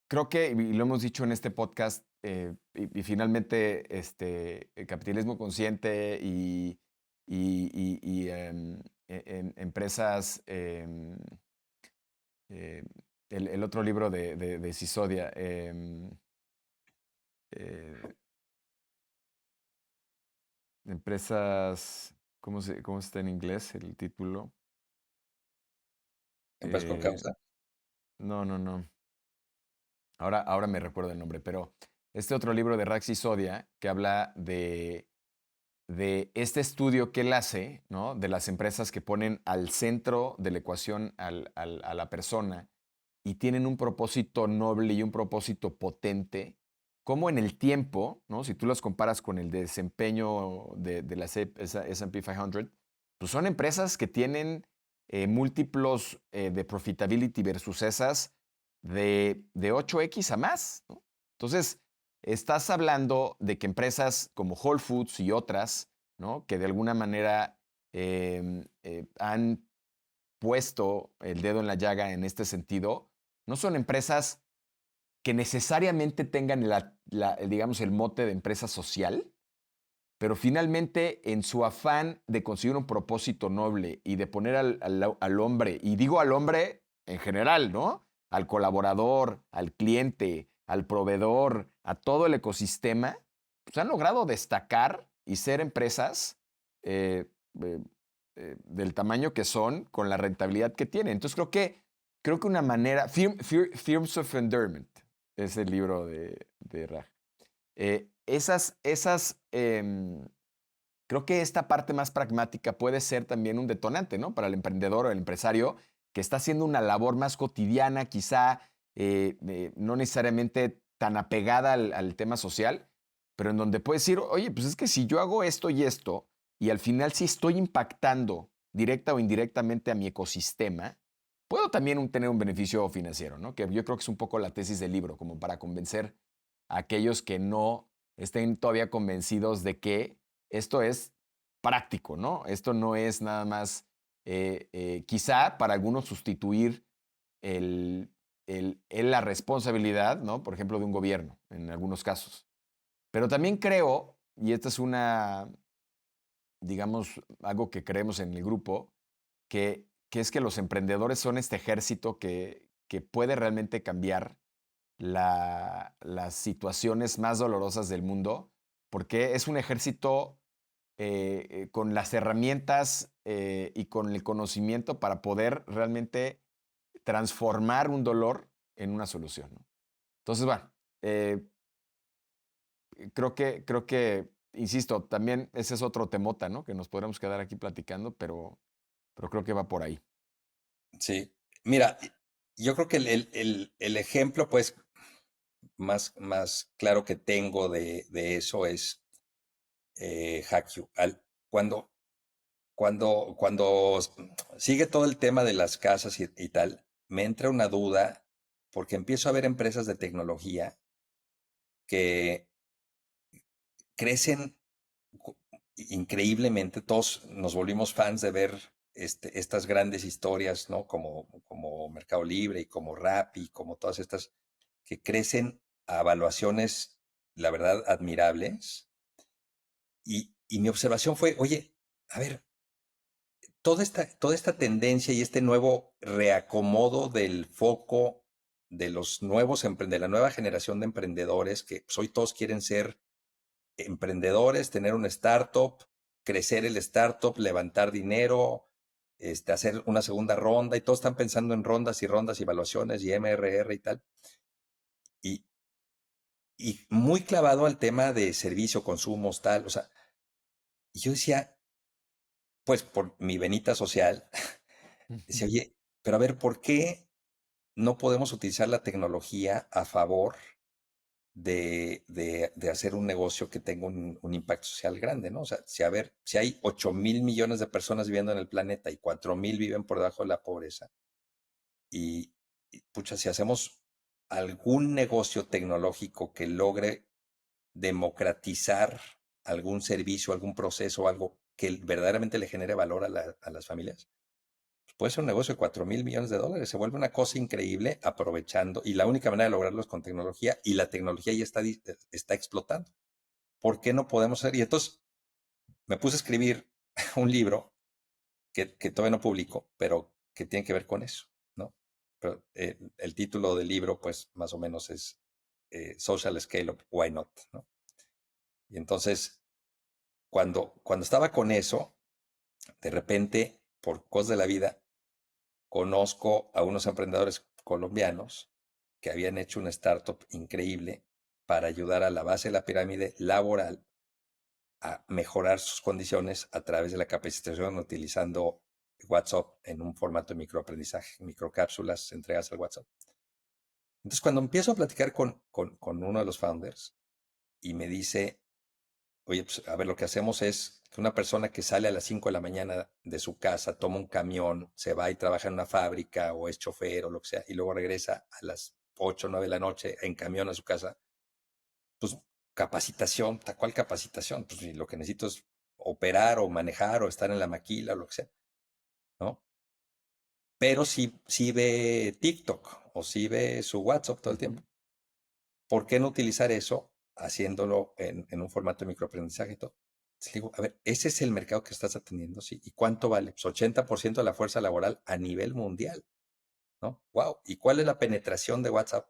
creo que, y lo hemos dicho en este podcast, y finalmente el capitalismo consciente y empresas, eh, el otro libro de Sisodia, eh, empresas, cómo está en inglés el título? empresas con Eh, causa. no, no, no. Ahora me recuerdo el nombre, pero este otro libro de Rax Sisodia que habla de este estudio que él hace, ¿no? De las empresas que ponen al centro de la ecuación a la persona y tienen un propósito noble y un propósito potente, como en el tiempo, ¿no? Si tú las comparas con el desempeño de la S&P 500, pues son empresas que tienen múltiplos de profitability versus esas de 8x a más, ¿no? Entonces, estás hablando de que empresas como Whole Foods y otras, ¿no? Que de alguna manera han puesto el dedo en la llaga en este sentido, no son empresas que necesariamente tengan digamos, el mote de empresa social, pero finalmente en su afán de conseguir un propósito noble y de poner al hombre, y digo al hombre en general, ¿no? Al colaborador, al cliente, al proveedor, a todo el ecosistema, pues han logrado destacar y ser empresas eh, eh, del tamaño que son, con la rentabilidad que tienen. Entonces creo que una manera, Firms of Endearment, es el libro de Raj. Creo que esta parte más pragmática puede ser también un detonante, ¿no? Para el emprendedor o el empresario que está haciendo una labor más cotidiana, quizá no necesariamente tan apegada al tema social, pero en donde puedes decir, oye, pues es que si yo hago esto y al final sí estoy impactando directa o indirectamente a mi ecosistema, puedo también tener un beneficio financiero, ¿no? Que yo creo que es un poco la tesis del libro, como para convencer a aquellos que no estén todavía convencidos de que esto es práctico, ¿no? Esto no es nada más, quizá para algunos sustituir el, la responsabilidad, ¿no? Por ejemplo, de un gobierno, en algunos casos. Pero también creo, y esta es digamos, algo que creemos en el grupo, que es que los emprendedores son este ejército que puede realmente cambiar las situaciones más dolorosas del mundo, porque es un ejército con las herramientas y con el conocimiento para poder realmente transformar un dolor en una solución, ¿no? Entonces, bueno, creo que, insisto, también ese es otro temota, ¿no? Que nos podremos quedar aquí platicando, pero creo que va por ahí. Sí. Mira, yo creo que el ejemplo, pues, más claro que tengo de eso es Hackyu. Cuando, cuando sigue todo el tema de las casas y tal, me entra una duda porque empiezo a ver empresas de tecnología que crecen increíblemente. Todos nos volvimos fans de ver estas grandes historias, ¿no? Como Mercado Libre y como Rappi, como todas estas que crecen a evaluaciones, la verdad, admirables. Y mi observación fue, oye, a ver, toda esta tendencia y este nuevo reacomodo del foco de los nuevos de la nueva generación de emprendedores que pues, hoy todos quieren ser emprendedores, tener un startup, crecer el startup, levantar dinero, hacer una segunda ronda y todos están pensando en rondas y rondas y evaluaciones y MRR y tal. Y, y muy clavado al tema de servicio, consumos, tal. O sea, y yo decía, pues por mi venita social, decía, oye, pero a ver, ¿por qué no podemos utilizar la tecnología a favor de hacer un negocio que tenga un impacto social grande, ¿no? O sea, si a ver, si hay 8.000 millones de personas viviendo en el planeta y 4.000 viven por debajo de la pobreza, pucha, si hacemos algún negocio tecnológico que logre democratizar algún servicio, algún proceso, algo que verdaderamente le genere valor a las familias, pues puede ser un negocio de 4.000 millones de dólares. Se vuelve una cosa increíble aprovechando, y la única manera de lograrlo es con tecnología, y la tecnología ya está explotando. ¿Por qué no podemos hacer? Y entonces me puse a escribir un libro que todavía no publico, pero que tiene que ver con eso, ¿no? Pero, el título del libro, pues más o menos es Social Scale Up, Why Not, ¿no? Y entonces, cuando estaba con eso, de repente, por cosas de la vida, conozco a unos emprendedores colombianos que habían hecho una startup increíble para ayudar a la base de la pirámide laboral a mejorar sus condiciones a través de la capacitación utilizando WhatsApp en un formato de microaprendizaje, microcápsulas entregas al WhatsApp. Entonces, cuando empiezo a platicar con uno de los founders y me dice, oye, pues a ver, lo que hacemos es que una persona que sale a las 5 de la mañana de su casa, toma un camión, se va y trabaja en una fábrica o es chofer o lo que sea, y luego regresa a las 8 o 9 de la noche en camión a su casa, pues capacitación, tal cual capacitación, pues lo que necesito es operar o manejar o estar en la maquila o lo que sea, ¿no? Pero sí ve TikTok o sí ve su WhatsApp todo el tiempo. ¿Por qué no utilizar eso haciéndolo en un formato de microaprendizaje y todo? Entonces le digo, a ver, ese es el mercado que estás atendiendo, ¿sí? ¿Y cuánto vale? Pues 80% de la fuerza laboral a nivel mundial, ¿no? ¡Wow! ¿Y cuál es la penetración de WhatsApp?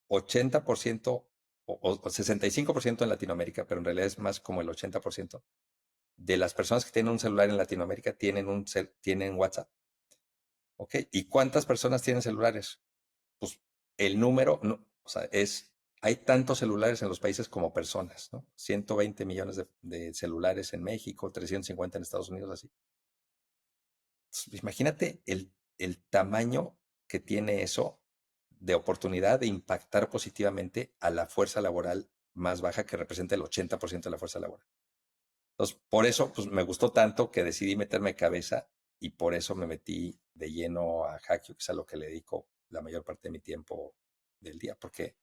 80% o 65% en Latinoamérica, pero en realidad es más como el 80% de las personas que tienen un celular en Latinoamérica tienen WhatsApp. ¿Ok? ¿Y cuántas personas tienen celulares? Pues el número, no, o sea, hay tantos celulares en los países como personas, ¿no? 120 millones de celulares en México, 350 en Estados Unidos, así. Entonces, imagínate el tamaño que tiene eso de oportunidad de impactar positivamente a la fuerza laboral más baja que representa el 80% de la fuerza laboral. Entonces, por eso, pues me gustó tanto que decidí meterme de cabeza y por eso me metí de lleno a Hackyu, que es a lo que le dedico la mayor parte de mi tiempo del día, porque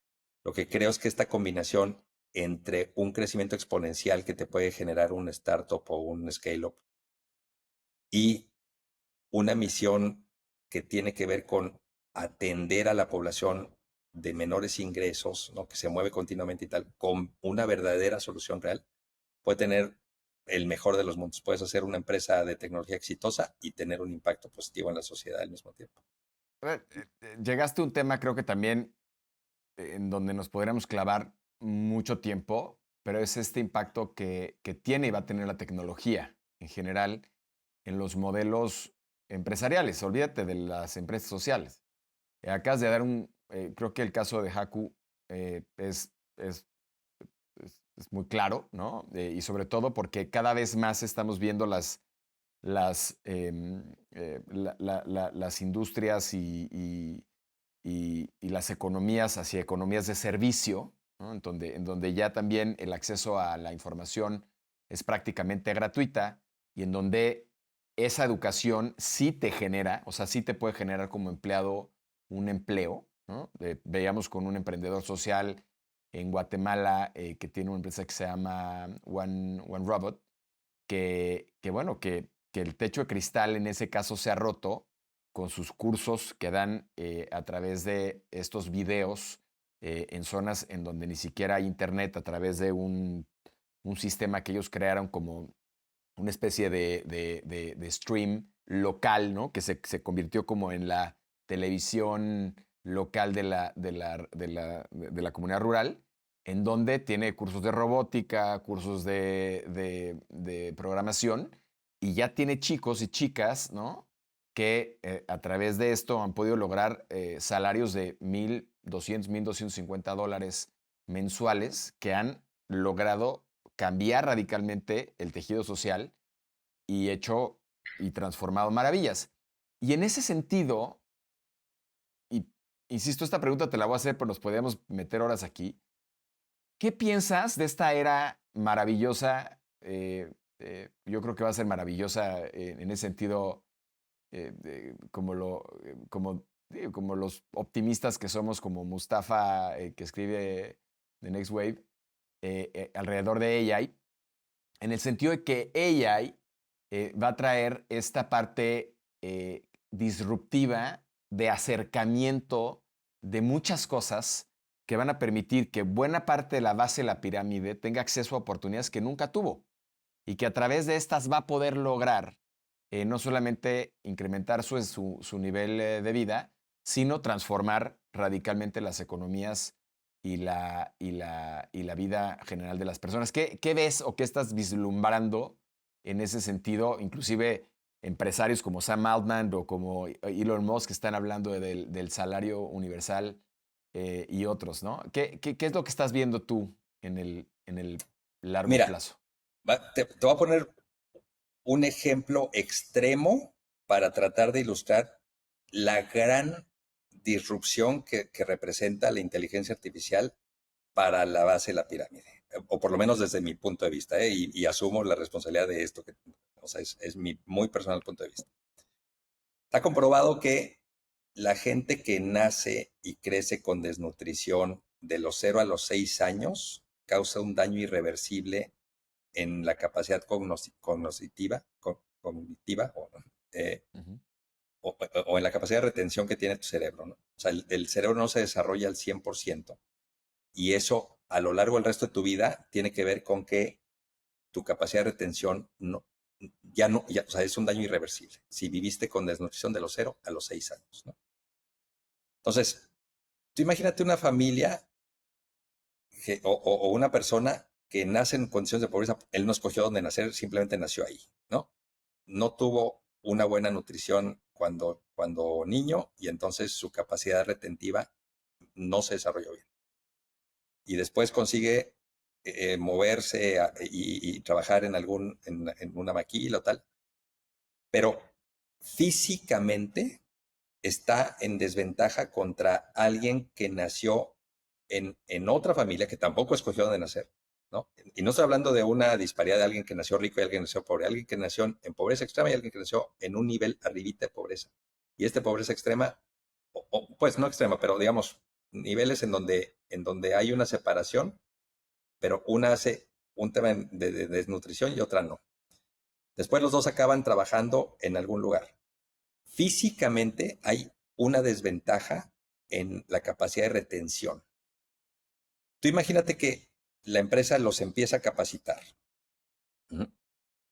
lo que creo es que esta combinación entre un crecimiento exponencial que te puede generar un startup o un scale-up y una misión que tiene que ver con atender a la población de menores ingresos, ¿no? Que se mueve continuamente y tal, con una verdadera solución real, puede tener el mejor de los mundos. Puedes hacer una empresa de tecnología exitosa y tener un impacto positivo en la sociedad al mismo tiempo. A ver, llegaste a un tema, creo que también en donde nos podríamos clavar mucho tiempo, pero es este impacto que tiene y va a tener la tecnología en general en los modelos empresariales. Olvídate de las empresas sociales. Acabas de dar creo que el caso de Haku es muy claro, ¿no? Y sobre todo porque cada vez más estamos viendo las industrias y las economías hacia economías de servicio, ¿no? En donde ya también el acceso a la información es prácticamente gratuita y en donde esa educación sí te genera, o sea, sí te puede generar como empleado un empleo, ¿no? Veíamos con un emprendedor social en Guatemala que tiene una empresa que se llama One Robot, bueno, que el techo de cristal en ese caso se ha roto con sus cursos que dan a través de estos videos en zonas en donde ni siquiera hay internet, a través de un sistema que ellos crearon como una especie de stream local, ¿no? Que se convirtió como en la televisión local de la comunidad rural, en donde tiene cursos de robótica, cursos de programación, y ya tiene chicos y chicas, ¿no? Que a través de esto han podido lograr salarios de $1,200, $1,250 mensuales, que han logrado cambiar radicalmente el tejido social y hecho y transformado maravillas. Y en ese sentido, y insisto, esta pregunta te la voy a hacer, pero nos podríamos meter horas aquí. ¿Qué piensas de esta era maravillosa? Yo creo que va a ser maravillosa en ese sentido, como los optimistas que somos, como Mustafa, que escribe The Next Wave, alrededor de AI, en el sentido de que AI va a traer esta parte disruptiva de acercamiento de muchas cosas que van a permitir que buena parte de la base de la pirámide tenga acceso a oportunidades que nunca tuvo y que a través de estas va a poder lograr no solamente incrementar su nivel de vida, sino transformar radicalmente las economías y la vida general de las personas. ¿Qué ves o qué estás vislumbrando en ese sentido? Inclusive empresarios como Sam Altman o como Elon Musk están hablando del salario universal y otros, ¿no? ¿Qué es lo que estás viendo tú en el largo Mira, plazo? te voy a poner un ejemplo extremo para tratar de ilustrar la gran disrupción que representa la inteligencia artificial para la base de la pirámide, o por lo menos desde mi punto de vista, y asumo la responsabilidad de esto, o sea, es mi muy personal punto de vista. Está comprobado que la gente que nace y crece con desnutrición de los 0 a los 6 años causa un daño irreversible en la capacidad cognitiva eh, Ujú. o en la capacidad de retención que tiene tu cerebro, ¿no? O sea, el cerebro no se desarrolla al 100%. Y eso a lo largo del resto de tu vida tiene que ver con que tu capacidad de retención no, o sea, es un daño irreversible. Si viviste con desnutrición de los 0 a los 6 años, ¿no? Entonces, tú imagínate una familia o una persona que nace en condiciones de pobreza. Él no escogió dónde nacer, simplemente nació ahí, ¿no? No tuvo una buena nutrición cuando niño y entonces su capacidad retentiva no se desarrolló bien. Y después consigue moverse y trabajar en una maquila o tal, pero físicamente está en desventaja contra alguien que nació en otra familia que tampoco escogió dónde nacer, ¿no? Y no estoy hablando de una disparidad de alguien que nació rico y alguien que nació pobre, alguien que nació en pobreza extrema y alguien que nació en un nivel arribita de pobreza. Y esta pobreza extrema, pues no extrema, pero digamos, niveles en donde hay una separación, pero una hace un tema de desnutrición y otra no. Después los dos acaban trabajando en algún lugar. Físicamente hay una desventaja en la capacidad de retención. Tú imagínate que la empresa los empieza a capacitar.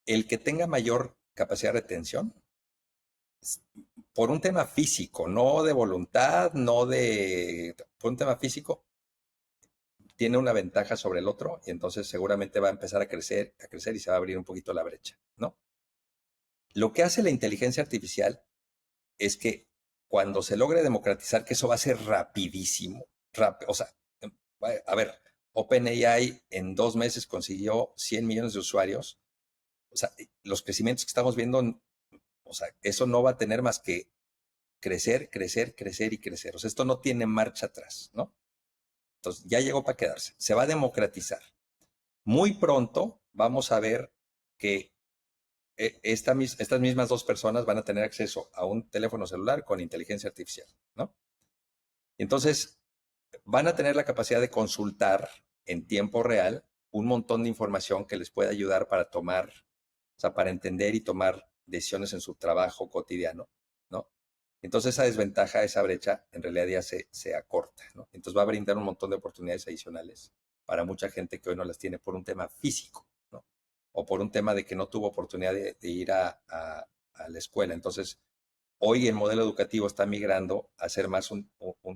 El que tenga mayor capacidad de retención, por un tema físico, no de voluntad, por un tema físico, tiene una ventaja sobre el otro y entonces seguramente va a empezar a crecer y se va a abrir un poquito la brecha, ¿no? Lo que hace la inteligencia artificial es que cuando se logre democratizar, que eso va a ser rapidísimo, o sea, a ver, OpenAI en 2 meses consiguió 100 millones de usuarios. O sea, los crecimientos que estamos viendo, o sea, eso no va a tener más que crecer, crecer, crecer y crecer. O sea, esto no tiene marcha atrás, ¿no? Entonces, ya llegó para quedarse. Se va a democratizar. Muy pronto vamos a ver que estas mismas dos personas van a tener acceso a un teléfono celular con inteligencia artificial, ¿no? Entonces, van a tener la capacidad de consultar en tiempo real un montón de información que les puede ayudar para tomar, o sea, para entender y tomar decisiones en su trabajo cotidiano, ¿no? Entonces esa desventaja, esa brecha, en realidad ya se acorta, ¿no? Entonces va a brindar un montón de oportunidades adicionales para mucha gente que hoy no las tiene por un tema físico, ¿no? O por un tema de que no tuvo oportunidad de ir a la escuela. Entonces, hoy el modelo educativo está migrando a ser más un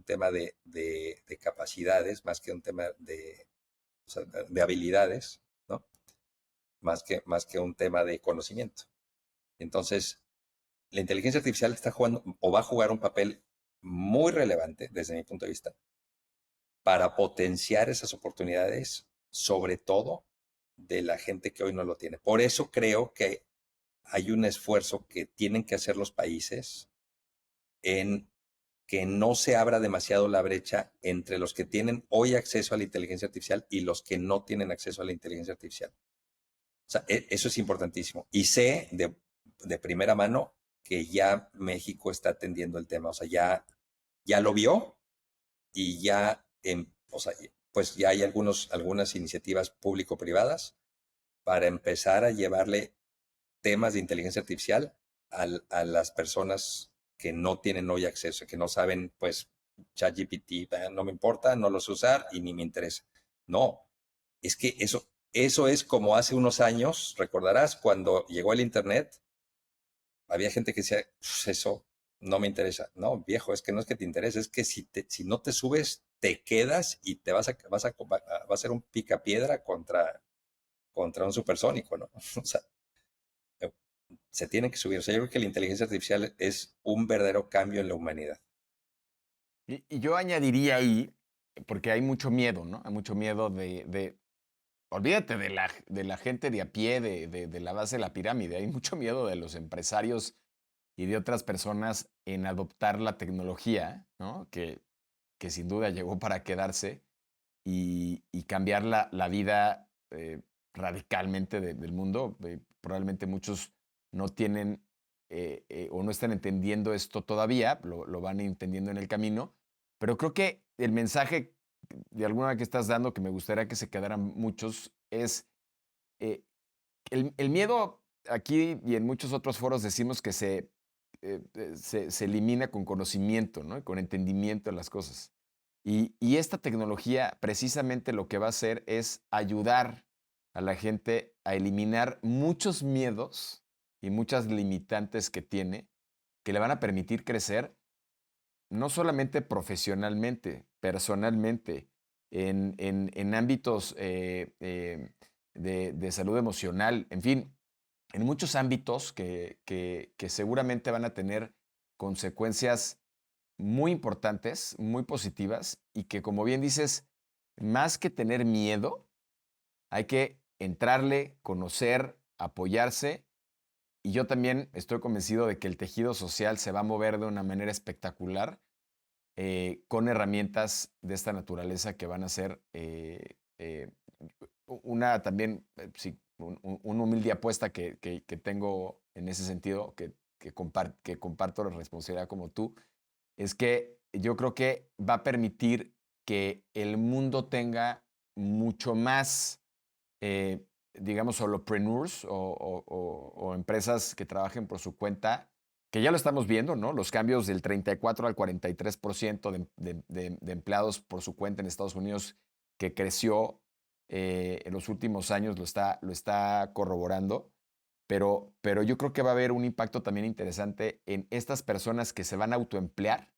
tema de capacidades, más que un tema o sea, de habilidades, ¿no? Más que un tema de conocimiento. Entonces, la inteligencia artificial está jugando o va a jugar un papel muy relevante desde mi punto de vista para potenciar esas oportunidades, sobre todo de la gente que hoy no lo tiene. Por eso creo que hay un esfuerzo que tienen que hacer los países en que no se abra demasiado la brecha entre los que tienen hoy acceso a la inteligencia artificial y los que no tienen acceso a la inteligencia artificial. O sea, eso es importantísimo. Y sé de primera mano que ya México está atendiendo el tema. O sea, ya lo vio y ya, o sea, pues ya hay algunas iniciativas público-privadas para empezar a llevarle temas de inteligencia artificial a las personas que no tienen hoy acceso, que no saben, pues, ChatGPT, no me importa, no lo sé usar y ni me interesa. No, es que eso es como hace unos años, recordarás, cuando llegó el Internet, había gente que decía, eso no me interesa. No, viejo, es que no es que te interese, es que si no te subes, te quedas y te va a ser un picapiedra contra un supersónico, ¿no? O sea, se tiene que subir. O sea, yo creo que la inteligencia artificial es un verdadero cambio en la humanidad. Y yo añadiría ahí, porque hay mucho miedo, ¿no? Hay mucho miedo olvídate de la gente de a pie, de la base de la pirámide. Hay mucho miedo de los empresarios y de otras personas en adoptar la tecnología, ¿no? Que sin duda llegó para quedarse y cambiar la vida radicalmente del mundo. Probablemente muchos no tienen o no están entendiendo esto todavía, lo van entendiendo en el camino, pero creo que el mensaje de alguna que estás dando, que me gustaría que se quedaran muchos, es eh, el miedo aquí y en muchos otros foros decimos que se elimina con conocimiento, ¿no? Con entendimiento de las cosas. Y esta tecnología precisamente lo que va a hacer es ayudar a la gente a eliminar muchos miedos y muchas limitantes que tiene, que le van a permitir crecer no solamente profesionalmente, personalmente, en ámbitos de salud emocional, en fin, en muchos ámbitos que seguramente van a tener consecuencias muy importantes, muy positivas y que, como bien dices, más que tener miedo, hay que entrarle, conocer, apoyarse. Y yo también estoy convencido de que el tejido social se va a mover de una manera espectacular con herramientas de esta naturaleza que van a ser una también, sí, una humilde apuesta que tengo en ese sentido, que comparto la responsabilidad como tú, es que yo creo que va a permitir que el mundo tenga mucho más, digamos, solopreneurs o empresas que trabajen por su cuenta, que ya lo estamos viendo, ¿no? Los cambios del 34 al 43% de empleados por su cuenta en Estados Unidos, que creció en los últimos años, lo está corroborando. Pero yo creo que va a haber un impacto también interesante en estas personas que se van a autoemplear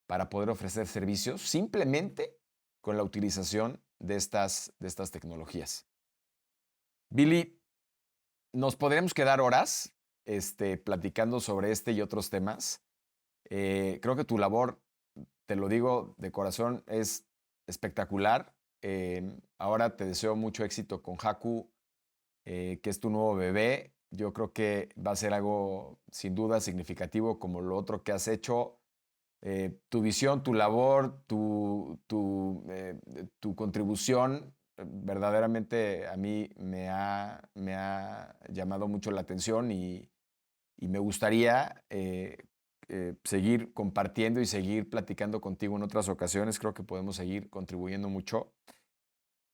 para poder ofrecer servicios simplemente con la utilización de estas tecnologías. Billy, nos podremos quedar horas platicando sobre este y otros temas. Creo que tu labor, te lo digo de corazón, es espectacular. Ahora te deseo mucho éxito con Haku, que es tu nuevo bebé. Yo creo que va a ser algo sin duda significativo como lo otro que has hecho. Tu visión, tu labor, tu contribución, verdaderamente a mí me ha llamado mucho la atención y me gustaría seguir compartiendo y seguir platicando contigo en otras ocasiones. Creo que podemos seguir contribuyendo mucho.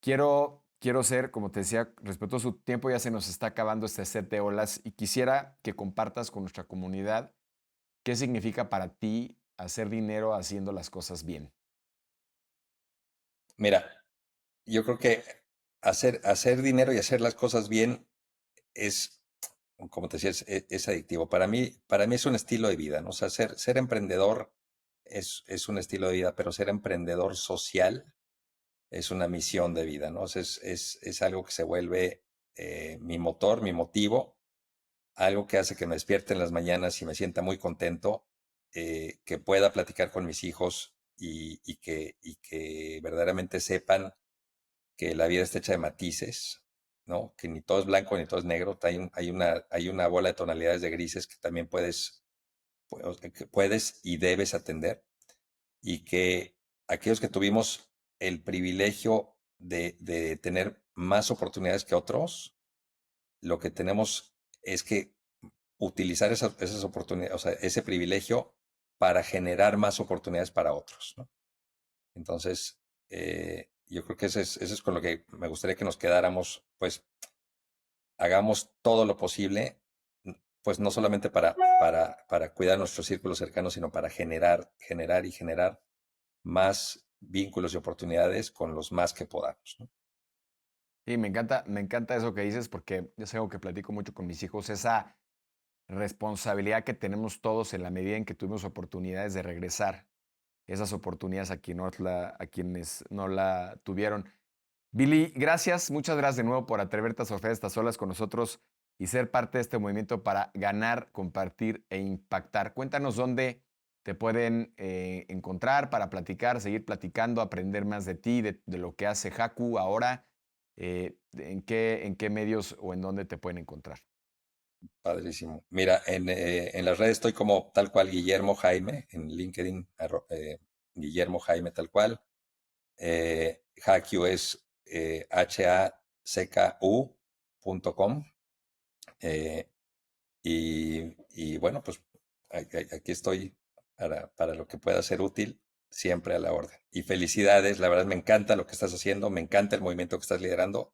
Quiero ser, como te decía, respetuoso su tiempo, ya se nos está acabando este set de olas y quisiera que compartas con nuestra comunidad qué significa para ti hacer dinero haciendo las cosas bien. Mira, yo creo que hacer dinero y hacer las cosas bien es, como te decía, es adictivo. Para mí es un estilo de vida, ¿no? O sea, ser emprendedor es un estilo de vida, pero ser emprendedor social es una misión de vida, ¿no? O sea, es algo que se vuelve mi motor, mi motivo, algo que hace que me despierte en las mañanas y me sienta muy contento, que pueda platicar con mis hijos y que verdaderamente sepan que la vida está hecha de matices, ¿no? Que ni todo es blanco ni todo es negro, hay una bola de tonalidades de grises que también puedes y debes atender, y que aquellos que tuvimos el privilegio de tener más oportunidades que otros, lo que tenemos es que utilizar esas oportunidades, o sea, ese privilegio para generar más oportunidades para otros, ¿no? Entonces, yo creo que eso es con lo que me gustaría que nos quedáramos, pues hagamos todo lo posible, pues no solamente para cuidar nuestros círculos cercanos, sino para generar más vínculos y oportunidades con los más que podamos, ¿no? Sí, me encanta eso que dices porque es algo que platico mucho con mis hijos, esa responsabilidad que tenemos todos en la medida en que tuvimos oportunidades de regresar esas oportunidades a quienes no la tuvieron. Billy, gracias, muchas gracias de nuevo por atreverte a surfear estas olas con nosotros y ser parte de este movimiento para ganar, compartir e impactar. Cuéntanos dónde te pueden encontrar para platicar, seguir platicando, aprender más de ti, de lo que hace Haku ahora, en qué medios o en dónde te pueden encontrar. Padrísimo. Mira, en las redes estoy como tal cual Guillermo Jaime, en LinkedIn, Guillermo Jaime tal cual. Haku es HACKU.com. Y bueno, pues aquí estoy para lo que pueda ser útil, siempre a la orden. Y felicidades, la verdad me encanta lo que estás haciendo, me encanta el movimiento que estás liderando.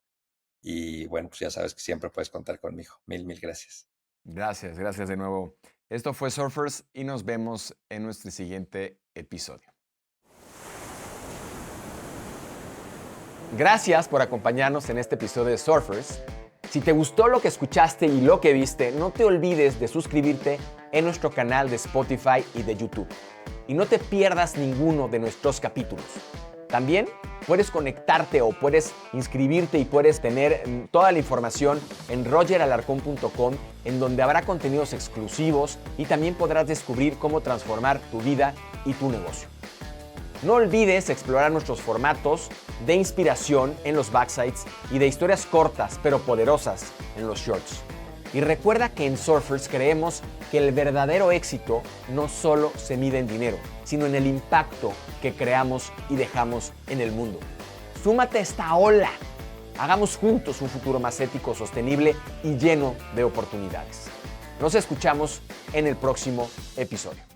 Y bueno, pues ya sabes que siempre puedes contar conmigo. Mil gracias. Gracias de nuevo. Esto fue Surfers y nos vemos en nuestro siguiente episodio. Gracias por acompañarnos en este episodio de Surfers. Si te gustó lo que escuchaste y lo que viste, no te olvides de suscribirte en nuestro canal de Spotify y de YouTube. Y no te pierdas ninguno de nuestros capítulos. También puedes conectarte o puedes inscribirte y puedes tener toda la información en rogeralarcon.com, en donde habrá contenidos exclusivos y también podrás descubrir cómo transformar tu vida y tu negocio. No olvides explorar nuestros formatos de inspiración en los backsides y de historias cortas pero poderosas en los shorts. Y recuerda que en Surfers creemos que el verdadero éxito no solo se mide en dinero, sino en el impacto que creamos y dejamos en el mundo. Súmate a esta ola. Hagamos juntos un futuro más ético, sostenible y lleno de oportunidades. Nos escuchamos en el próximo episodio.